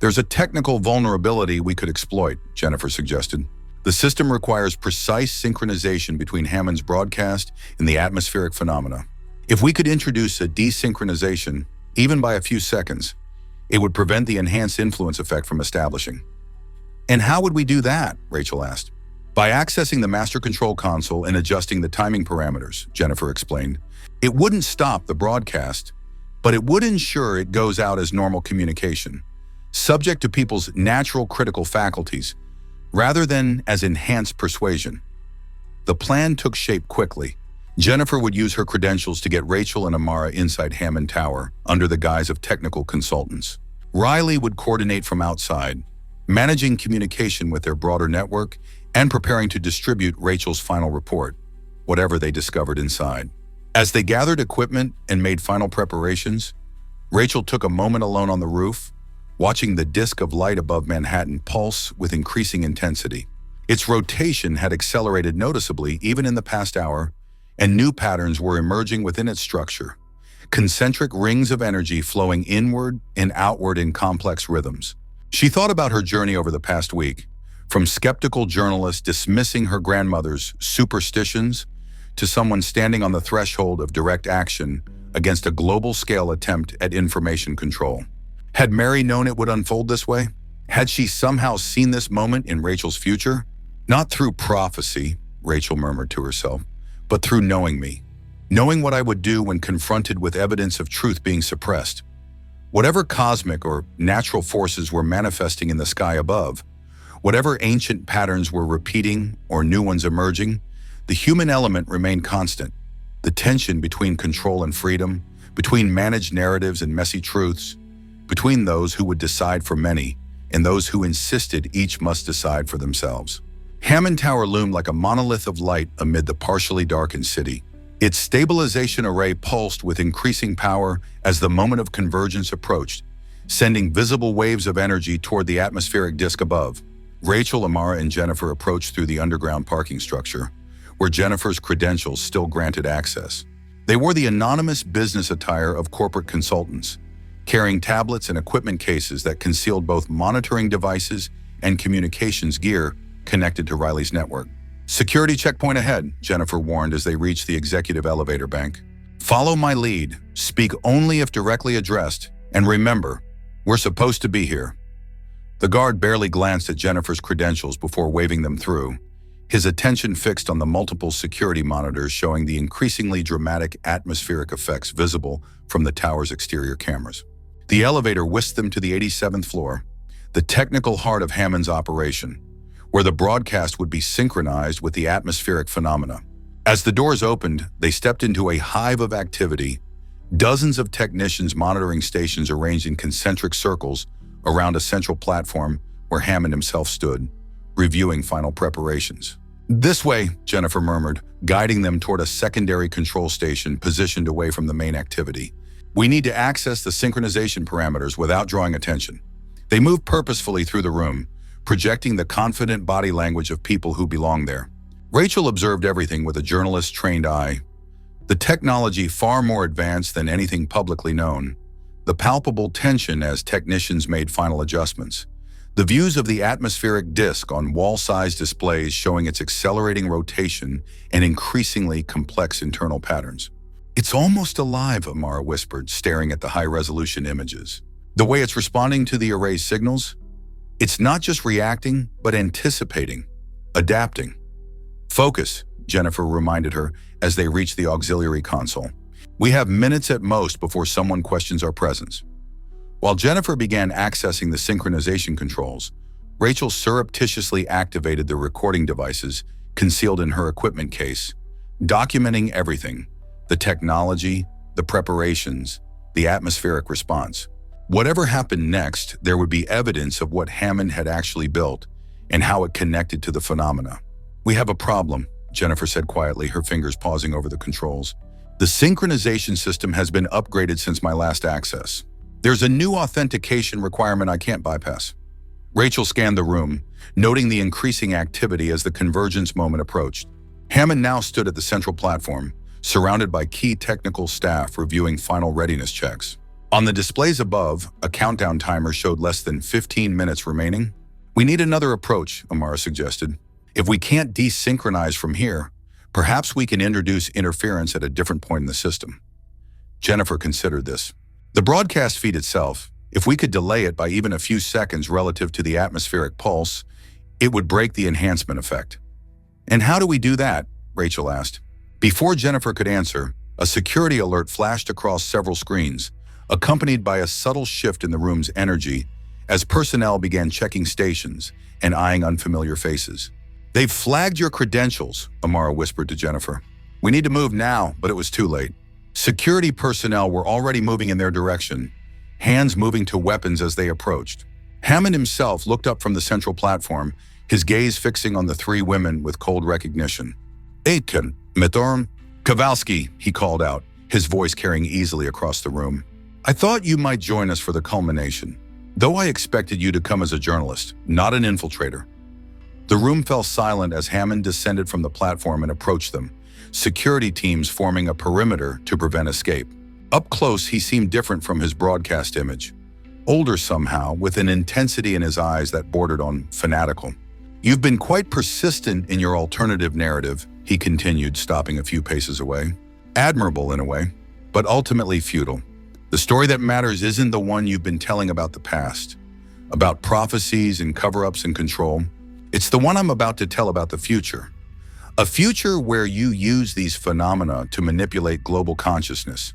There's a technical vulnerability we could exploit, Jennifer suggested. The system requires precise synchronization between Hammond's broadcast and the atmospheric phenomena. If we could introduce a desynchronization, even by a few seconds, it would prevent the enhanced influence effect from establishing. And how would we do that? Rachel asked. By accessing the master control console and adjusting the timing parameters, Jennifer explained, it wouldn't stop the broadcast, but it would ensure it goes out as normal communication, subject to people's natural critical faculties, rather than as enhanced persuasion. The plan took shape quickly. Jennifer would use her credentials to get Rachel and Amara inside Hammond Tower under the guise of technical consultants. Riley would coordinate from outside, managing communication with their broader network and preparing to distribute Rachel's final report, whatever they discovered inside. As they gathered equipment and made final preparations, Rachel took a moment alone on the roof, watching the disk of light above Manhattan pulse with increasing intensity. Its rotation had accelerated noticeably even in the past hour, and new patterns were emerging within its structure, concentric rings of energy flowing inward and outward in complex rhythms. She thought about her journey over the past week, from skeptical journalists dismissing her grandmother's superstitions to someone standing on the threshold of direct action against a global-scale attempt at information control. Had Mary known it would unfold this way? Had she somehow seen this moment in Rachel's future? Not through prophecy, Rachel murmured to herself, but through knowing me. Knowing what I would do when confronted with evidence of truth being suppressed. Whatever cosmic or natural forces were manifesting in the sky above, whatever ancient patterns were repeating or new ones emerging, the human element remained constant. The tension between control and freedom, between managed narratives and messy truths, between those who would decide for many and those who insisted each must decide for themselves. Hammond Tower loomed like a monolith of light amid the partially darkened city. Its stabilization array pulsed with increasing power as the moment of convergence approached, sending visible waves of energy toward the atmospheric disk above. Rachel, Amara, and Jennifer approached through the underground parking structure, where Jennifer's credentials still granted access. They wore the anonymous business attire of corporate consultants, carrying tablets and equipment cases that concealed both monitoring devices and communications gear connected to Riley's network. "Security checkpoint ahead," Jennifer warned as they reached the executive elevator bank. "Follow my lead, speak only if directly addressed, and remember, we're supposed to be here." The guard barely glanced at Jennifer's credentials before waving them through, his attention fixed on the multiple security monitors showing the increasingly dramatic atmospheric effects visible from the tower's exterior cameras. The elevator whisked them to the 87th floor, the technical heart of Hammond's operation, where the broadcast would be synchronized with the atmospheric phenomena. As the doors opened, they stepped into a hive of activity, dozens of technicians monitoring stations arranged in concentric circles around a central platform where Hammond himself stood, reviewing final preparations. "This way," Jennifer murmured, guiding them toward a secondary control station positioned away from the main activity. "We need to access the synchronization parameters without drawing attention." They moved purposefully through the room, projecting the confident body language of people who belong there. Rachel observed everything with a journalist's trained eye. The technology far more advanced than anything publicly known. The palpable tension as technicians made final adjustments. The views of the atmospheric disk on wall-sized displays showing its accelerating rotation and increasingly complex internal patterns. "It's almost alive," Amara whispered, staring at the high-resolution images. "The way it's responding to the array's signals? It's not just reacting, but anticipating, adapting." "Focus," Jennifer reminded her as they reached the auxiliary console. "We have minutes at most before someone questions our presence." While Jennifer began accessing the synchronization controls, Rachel surreptitiously activated the recording devices concealed in her equipment case, documenting everything: the technology, the preparations, the atmospheric response. Whatever happened next, there would be evidence of what Hammond had actually built and how it connected to the phenomena. "We have a problem," Jennifer said quietly, her fingers pausing over the controls. "The synchronization system has been upgraded since my last access. There's a new authentication requirement I can't bypass." Rachel scanned the room, noting the increasing activity as the convergence moment approached. Hammond now stood at the central platform, surrounded by key technical staff reviewing final readiness checks. On the displays above, a countdown timer showed less than 15 minutes remaining. "We need another approach," Amara suggested. "If we can't desynchronize from here, perhaps we can introduce interference at a different point in the system." Jennifer considered this. The broadcast feed itself, if we could delay it by even a few seconds relative to the atmospheric pulse, it would break the enhancement effect. And how do we do that? Rachel asked. Before Jennifer could answer, a security alert flashed across several screens, accompanied by a subtle shift in the room's energy as personnel began checking stations and eyeing unfamiliar faces. "They've flagged your credentials," Amara whispered to Jennifer. "We need to move now," but it was too late. Security personnel were already moving in their direction, hands moving to weapons as they approached. Hammond himself looked up from the central platform, his gaze fixing on the three women with cold recognition. "Aitken, Rachel Kovalski," he called out, his voice carrying easily across the room. "I thought you might join us for the culmination, though I expected you to come as a journalist, not an infiltrator." The room fell silent as Hammond descended from the platform and approached them, security teams forming a perimeter to prevent escape. Up close, he seemed different from his broadcast image. Older somehow, with an intensity in his eyes that bordered on fanatical. "You've been quite persistent in your alternative narrative," he continued, stopping a few paces away. "Admirable in a way, but ultimately futile. The story that matters isn't the one you've been telling about the past, about prophecies and cover-ups and control. It's the one I'm about to tell about the future. A future where you use these phenomena to manipulate global consciousness,"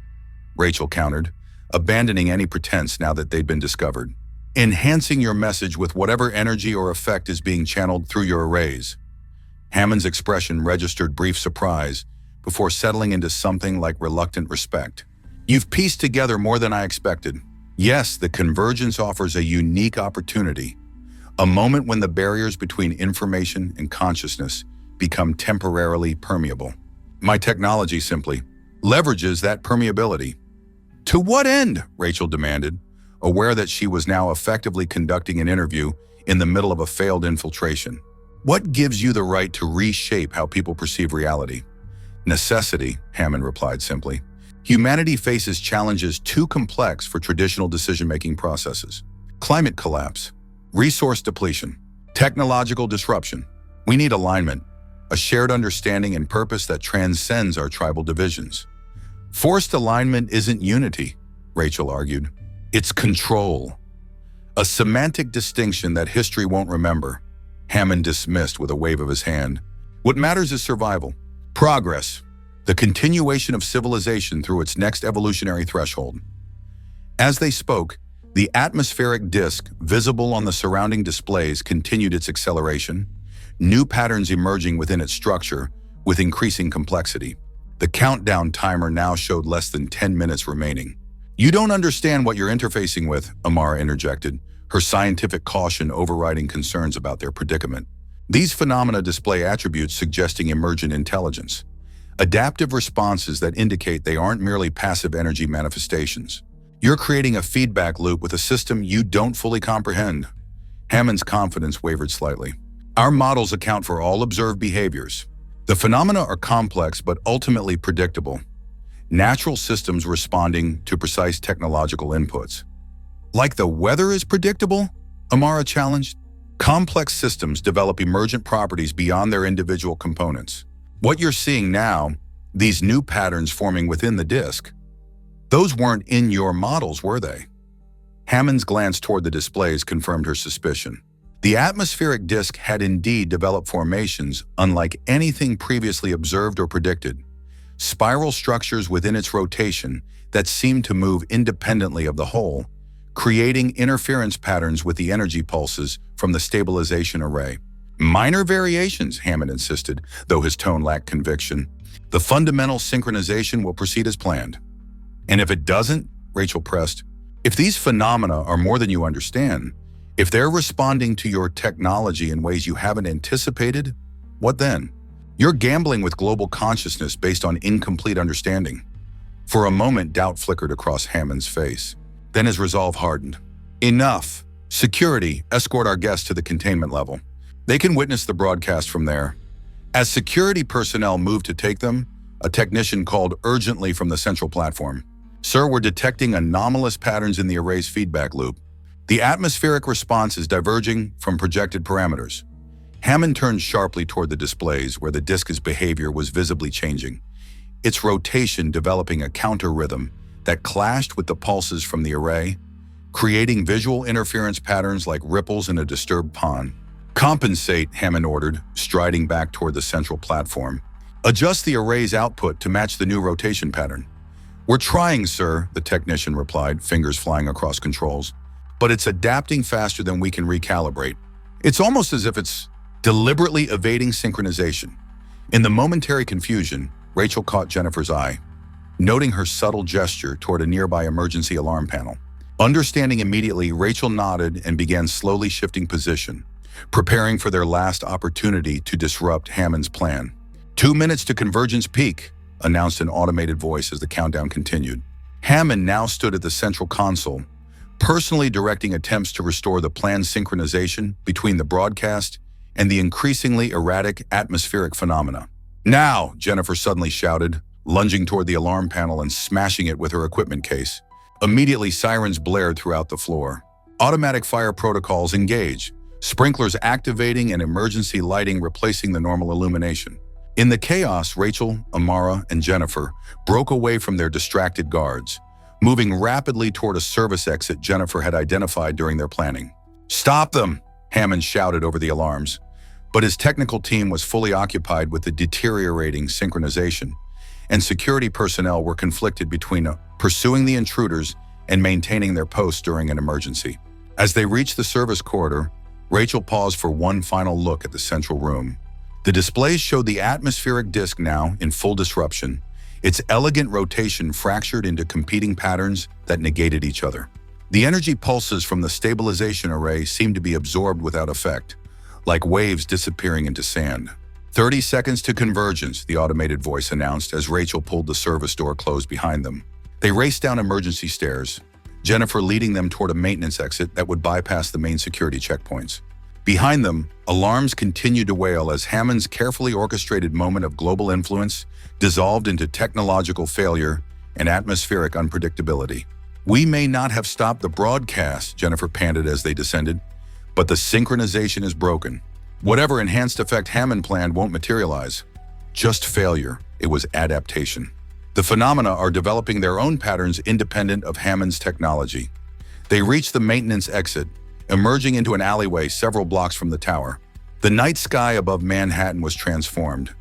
Rachel countered, abandoning any pretense now that they'd been discovered. "Enhancing your message with whatever energy or effect is being channeled through your arrays." Hammond's expression registered brief surprise before settling into something like reluctant respect. "You've pieced together more than I expected. Yes, the convergence offers a unique opportunity, a moment when the barriers between information and consciousness become temporarily permeable. My technology simply leverages that permeability." "To what end?" Rachel demanded, aware that she was now effectively conducting an interview in the middle of a failed infiltration. "What gives you the right to reshape how people perceive reality?" "Necessity," Hammond replied simply. "Humanity faces challenges too complex for traditional decision-making processes. Climate collapse, resource depletion, technological disruption. We need alignment, a shared understanding and purpose that transcends our tribal divisions." "Forced alignment isn't unity," Rachel argued. "It's control. A semantic distinction that history won't remember," Hammond dismissed with a wave of his hand. "What matters is survival, progress, the continuation of civilization through its next evolutionary threshold." As they spoke, the atmospheric disk visible on the surrounding displays continued its acceleration, new patterns emerging within its structure with increasing complexity. The countdown timer now showed less than 10 minutes remaining. "You don't understand what you're interfacing with," Amara interjected, her scientific caution overriding concerns about their predicament. "These phenomena display attributes suggesting emergent intelligence, adaptive responses that indicate they aren't merely passive energy manifestations. You're creating a feedback loop with a system you don't fully comprehend." Hammond's confidence wavered slightly. "Our models account for all observed behaviors. The phenomena are complex but ultimately predictable. Natural systems responding to precise technological inputs." "Like the weather is predictable?" Amara challenged. "Complex systems develop emergent properties beyond their individual components. What you're seeing now, these new patterns forming within the disk, those weren't in your models, were they?" Hammond's glance toward the displays confirmed her suspicion. The atmospheric disk had indeed developed formations unlike anything previously observed or predicted, spiral structures within its rotation that seemed to move independently of the whole, creating interference patterns with the energy pulses from the stabilization array. "Minor variations," Hammond insisted, though his tone lacked conviction. "The fundamental synchronization will proceed as planned." "And if it doesn't?" Rachel pressed. "If these phenomena are more than you understand, if they're responding to your technology in ways you haven't anticipated, what then? You're gambling with global consciousness based on incomplete understanding." For a moment, doubt flickered across Hammond's face. Then his resolve hardened. "Enough. Security, escort our guests to the containment level. They can witness the broadcast from there." As security personnel moved to take them, a technician called urgently from the central platform. "Sir, we're detecting anomalous patterns in the array's feedback loop. The atmospheric response is diverging from projected parameters." Hammond turned sharply toward the displays where the disk's behavior was visibly changing, its rotation developing a counter-rhythm that clashed with the pulses from the array, creating visual interference patterns like ripples in a disturbed pond. Compensate, Hammond ordered, striding back toward the central platform. Adjust the array's output to match the new rotation pattern. We're trying, sir, the technician replied, fingers flying across controls. But it's adapting faster than we can recalibrate. It's almost as if it's deliberately evading synchronization. In the momentary confusion, Rachel caught Jennifer's eye, noting her subtle gesture toward a nearby emergency alarm panel. Understanding immediately, Rachel nodded and began slowly shifting position, preparing for their last opportunity to disrupt Hammond's plan. 2 minutes to convergence peak, announced an automated voice as the countdown continued. Hammond now stood at the central console, personally directing attempts to restore the planned synchronization between the broadcast and the increasingly erratic atmospheric phenomena. Now, Jennifer suddenly shouted, lunging toward the alarm panel and smashing it with her equipment case. Immediately, sirens blared throughout the floor. Automatic fire protocols engage, sprinklers activating and emergency lighting replacing the normal illumination. In the chaos, Rachel, Amara, and Jennifer broke away from their distracted guards, moving rapidly toward a service exit Jennifer had identified during their planning. "Stop them!" Hammond shouted over the alarms, but his technical team was fully occupied with the deteriorating synchronization, and security personnel were conflicted between pursuing the intruders and maintaining their posts during an emergency. As they reached the service corridor, Rachel paused for one final look at the central room. The displays showed the atmospheric disk now in full disruption, its elegant rotation fractured into competing patterns that negated each other. The energy pulses from the stabilization array seemed to be absorbed without effect, like waves disappearing into sand. 30 seconds to convergence, the automated voice announced as Rachel pulled the service door closed behind them. They raced down emergency stairs, Jennifer leading them toward a maintenance exit that would bypass the main security checkpoints. Behind them, alarms continued to wail as Hammond's carefully orchestrated moment of global influence dissolved into technological failure and atmospheric unpredictability. "We may not have stopped the broadcast," Jennifer panted as they descended, "but the synchronization is broken. Whatever enhanced effect Hammond planned won't materialize. Just failure. It was adaptation. The phenomena are developing their own patterns independent of Hammond's technology." They reached the maintenance exit, emerging into an alleyway several blocks from the tower. The night sky above Manhattan was transformed,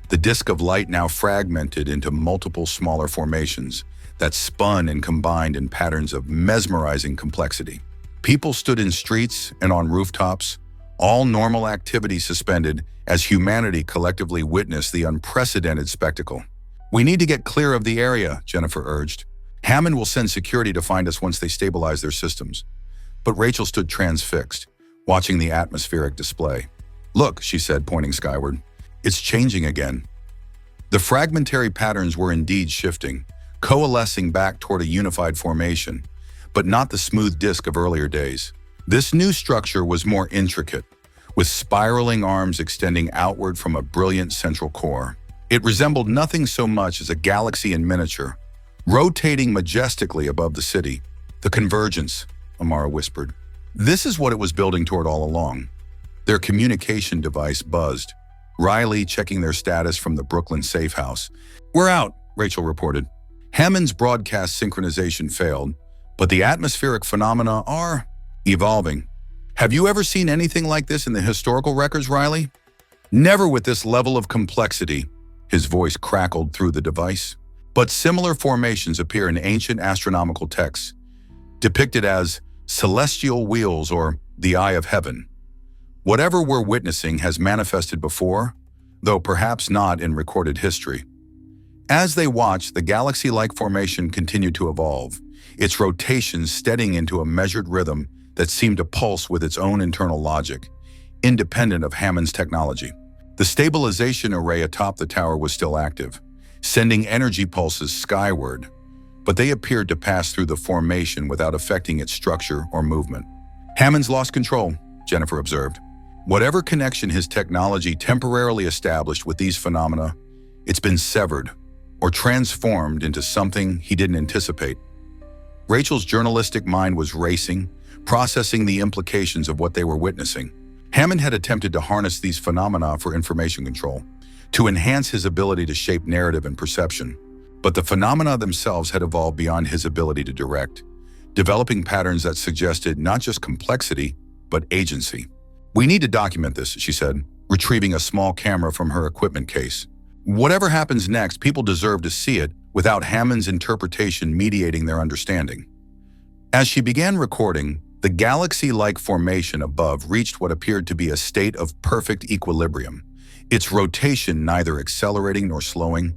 the disk of light now fragmented into multiple smaller formations that spun and combined in patterns of mesmerizing complexity. People stood in streets and on rooftops, all normal activity suspended as humanity collectively witnessed the unprecedented spectacle. "We need to get clear of the area," Jennifer urged. "Hammond will send security to find us once they stabilize their systems." But Rachel stood transfixed, watching the atmospheric display. "Look," she said, pointing skyward. "It's changing again." The fragmentary patterns were indeed shifting, coalescing back toward a unified formation, but not the smooth disk of earlier days. This new structure was more intricate, with spiraling arms extending outward from a brilliant central core. It resembled nothing so much as a galaxy in miniature, rotating majestically above the city. "The convergence," Amara whispered. This is what it was building toward all along. Their communication device buzzed, Riley checking their status from the Brooklyn safe house. "We're out," Rachel reported. Hammond's broadcast synchronization failed, but the atmospheric phenomena are evolving. "Have you ever seen anything like this in the historical records, Riley?" "Never with this level of complexity," his voice crackled through the device. "But similar formations appear in ancient astronomical texts, depicted as celestial wheels or the eye of heaven. Whatever we're witnessing has manifested before, though perhaps not in recorded history." As they watched, the galaxy-like formation continued to evolve, its rotations steadying into a measured rhythm that seemed to pulse with its own internal logic, independent of Hammond's technology. The stabilization array atop the tower was still active, sending energy pulses skyward, but they appeared to pass through the formation without affecting its structure or movement. "Hammond's lost control," Jennifer observed. "Whatever connection his technology temporarily established with these phenomena, it's been severed or transformed into something he didn't anticipate." Rachel's journalistic mind was racing, processing the implications of what they were witnessing. Hammond had attempted to harness these phenomena for information control, to enhance his ability to shape narrative and perception. But the phenomena themselves had evolved beyond his ability to direct, developing patterns that suggested not just complexity, but agency. "We need to document this," she said, retrieving a small camera from her equipment case. "Whatever happens next, people deserve to see it without Hammond's interpretation mediating their understanding." As she began recording, the galaxy-like formation above reached what appeared to be a state of perfect equilibrium, its rotation neither accelerating nor slowing,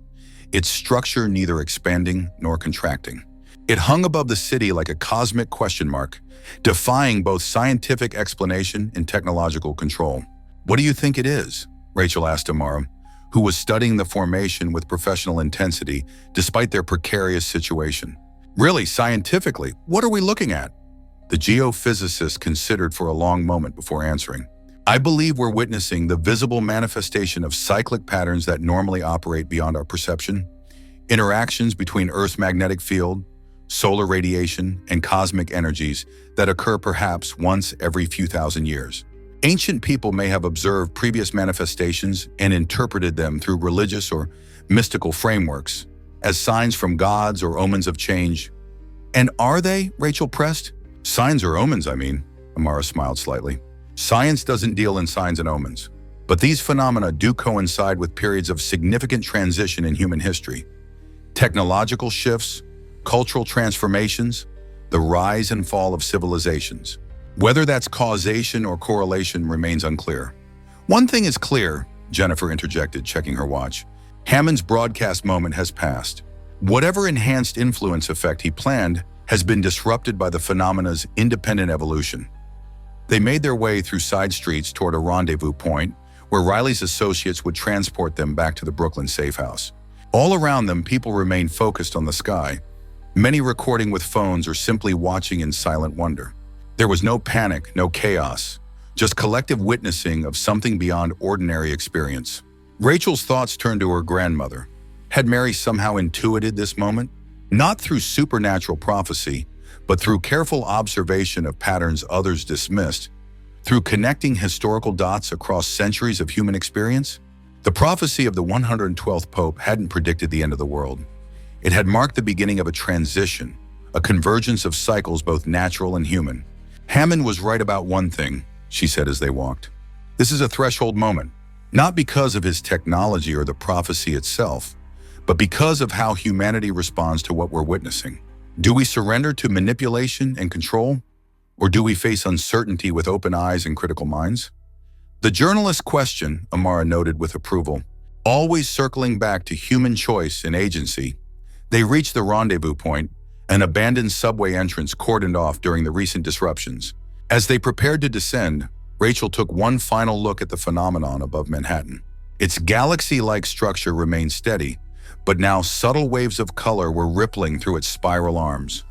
its structure neither expanding nor contracting. It hung above the city like a cosmic question mark, defying both scientific explanation and technological control. "What do you think it is?" Rachel asked Amara, who was studying the formation with professional intensity despite their precarious situation. "Really, scientifically, what are we looking at?" The geophysicist considered for a long moment before answering. "I believe we're witnessing the visible manifestation of cyclic patterns that normally operate beyond our perception. Interactions between Earth's magnetic field, solar radiation, and cosmic energies that occur perhaps once every few thousand years. Ancient people may have observed previous manifestations and interpreted them through religious or mystical frameworks, as signs from gods or omens of change." "And are they?" Rachel pressed. "Signs or omens, I mean." Amara smiled slightly. "Science doesn't deal in signs and omens. But these phenomena do coincide with periods of significant transition in human history. Technological shifts, cultural transformations, the rise and fall of civilizations. Whether that's causation or correlation remains unclear." "One thing is clear," Jennifer interjected, checking her watch. "Hammond's broadcast moment has passed. Whatever enhanced influence effect he planned has been disrupted by the phenomena's independent evolution." They made their way through side streets toward a rendezvous point where Riley's associates would transport them back to the Brooklyn safe house. All around them, people remained focused on the sky, many recording with phones or simply watching in silent wonder. There was no panic, no chaos, just collective witnessing of something beyond ordinary experience. Rachel's thoughts turned to her grandmother. Had Mary somehow intuited this moment? Not through supernatural prophecy, but through careful observation of patterns others dismissed, through connecting historical dots across centuries of human experience? The prophecy of the 112th Pope hadn't predicted the end of the world. It had marked the beginning of a transition, a convergence of cycles both natural and human. "Hammond was right about one thing," she said as they walked. "This is a threshold moment, not because of his technology or the prophecy itself, but because of how humanity responds to what we're witnessing. Do we surrender to manipulation and control, or do we face uncertainty with open eyes and critical minds?" The journalist's question, Amara noted with approval, always circling back to human choice and agency. They reached the rendezvous point, an abandoned subway entrance cordoned off during the recent disruptions. As they prepared to descend, Rachel took one final look at the phenomenon above Manhattan. Its galaxy-like structure remained steady, but now subtle waves of color were rippling through its spiral arms.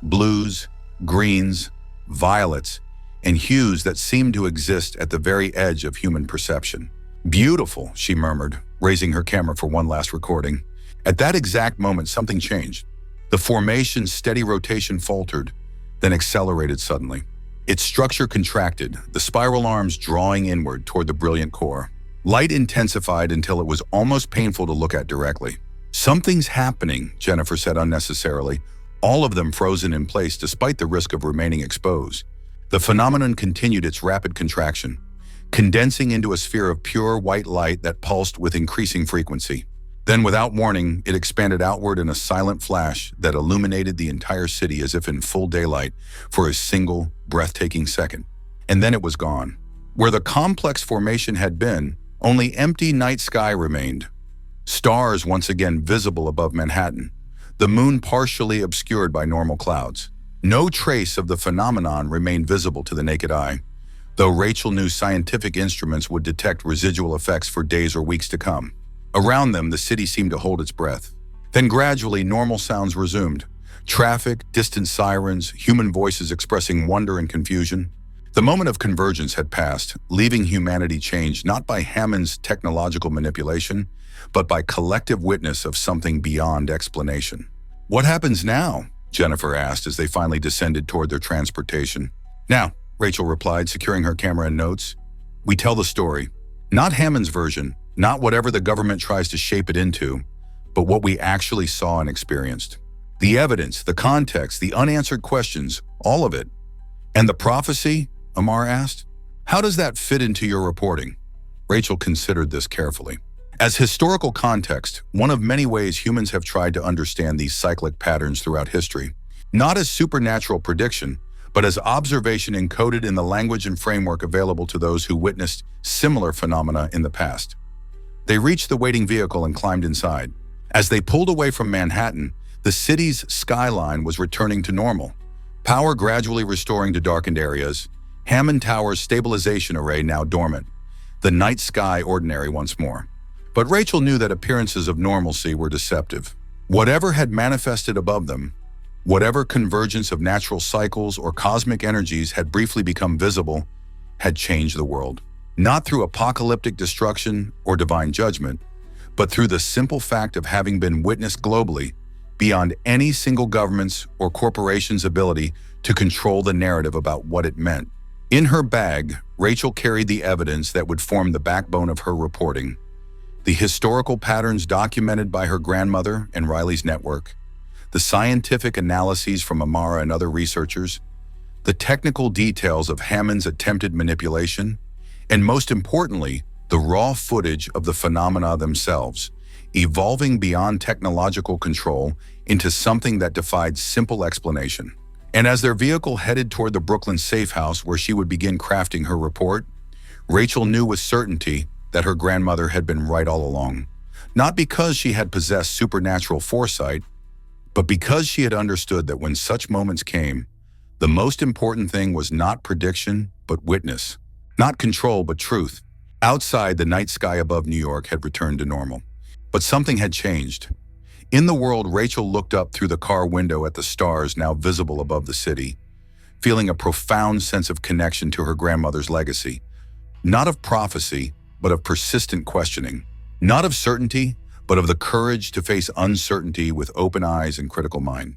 Blues, greens, violets, and hues that seemed to exist at the very edge of human perception. "Beautiful," she murmured, raising her camera for one last recording. At that exact moment, something changed. The formation's steady rotation faltered, then accelerated suddenly. Its structure contracted, the spiral arms drawing inward toward the brilliant core. Light intensified until it was almost painful to look at directly. "Something's happening," Jennifer said unnecessarily, all of them frozen in place despite the risk of remaining exposed. The phenomenon continued its rapid contraction, condensing into a sphere of pure white light that pulsed with increasing frequency. Then, without warning, it expanded outward in a silent flash that illuminated the entire city as if in full daylight for a single, breathtaking second. And then it was gone. Where the complex formation had been, only empty night sky remained. Stars once again visible above Manhattan, the moon partially obscured by normal clouds. No trace of the phenomenon remained visible to the naked eye, though Rachel knew scientific instruments would detect residual effects for days or weeks to come. Around them, the city seemed to hold its breath. Then gradually, normal sounds resumed. Traffic, distant sirens, human voices expressing wonder and confusion. The moment of convergence had passed, leaving humanity changed not by Hammond's technological manipulation, but by collective witness of something beyond explanation. "What happens now?" Jennifer asked as they finally descended toward their transportation. "Now," Rachel replied, securing her camera and notes, "we tell the story. Not Hammond's version, not whatever the government tries to shape it into, but what we actually saw and experienced. The evidence, the context, the unanswered questions, all of it." "And the prophecy?" Amar asked. How does that fit into your reporting? Rachel considered this carefully. As historical context, one of many ways humans have tried to understand these cyclic patterns throughout history, not as supernatural prediction, but as observation encoded in the language and framework available to those who witnessed similar phenomena in the past. They reached the waiting vehicle and climbed inside. As they pulled away from Manhattan, the city's skyline was returning to normal, power gradually restoring to darkened areas, Hammond Tower's stabilization array now dormant, the night sky ordinary once more. But Rachel knew that appearances of normalcy were deceptive. Whatever had manifested above them, whatever convergence of natural cycles or cosmic energies had briefly become visible, had changed the world. Not through apocalyptic destruction or divine judgment, but through the simple fact of having been witnessed globally, beyond any single government's or corporation's ability to control the narrative about what it meant. In her bag, Rachel carried the evidence that would form the backbone of her reporting. The historical patterns documented by her grandmother and Riley's network, the scientific analyses from Amara and other researchers, the technical details of Hammond's attempted manipulation, and most importantly, the raw footage of the phenomena themselves, evolving beyond technological control into something that defied simple explanation. And as their vehicle headed toward the Brooklyn safe house where she would begin crafting her report, Rachel knew with certainty that her grandmother had been right all along. Not because she had possessed supernatural foresight, but because she had understood that when such moments came, the most important thing was not prediction, but witness. Not control, but truth. Outside, the night sky above New York had returned to normal. But something had changed. In the world, Rachel looked up through the car window at the stars now visible above the city, feeling a profound sense of connection to her grandmother's legacy. Not of prophecy, but of persistent questioning. Not of certainty, but of the courage to face uncertainty with open eyes and critical mind.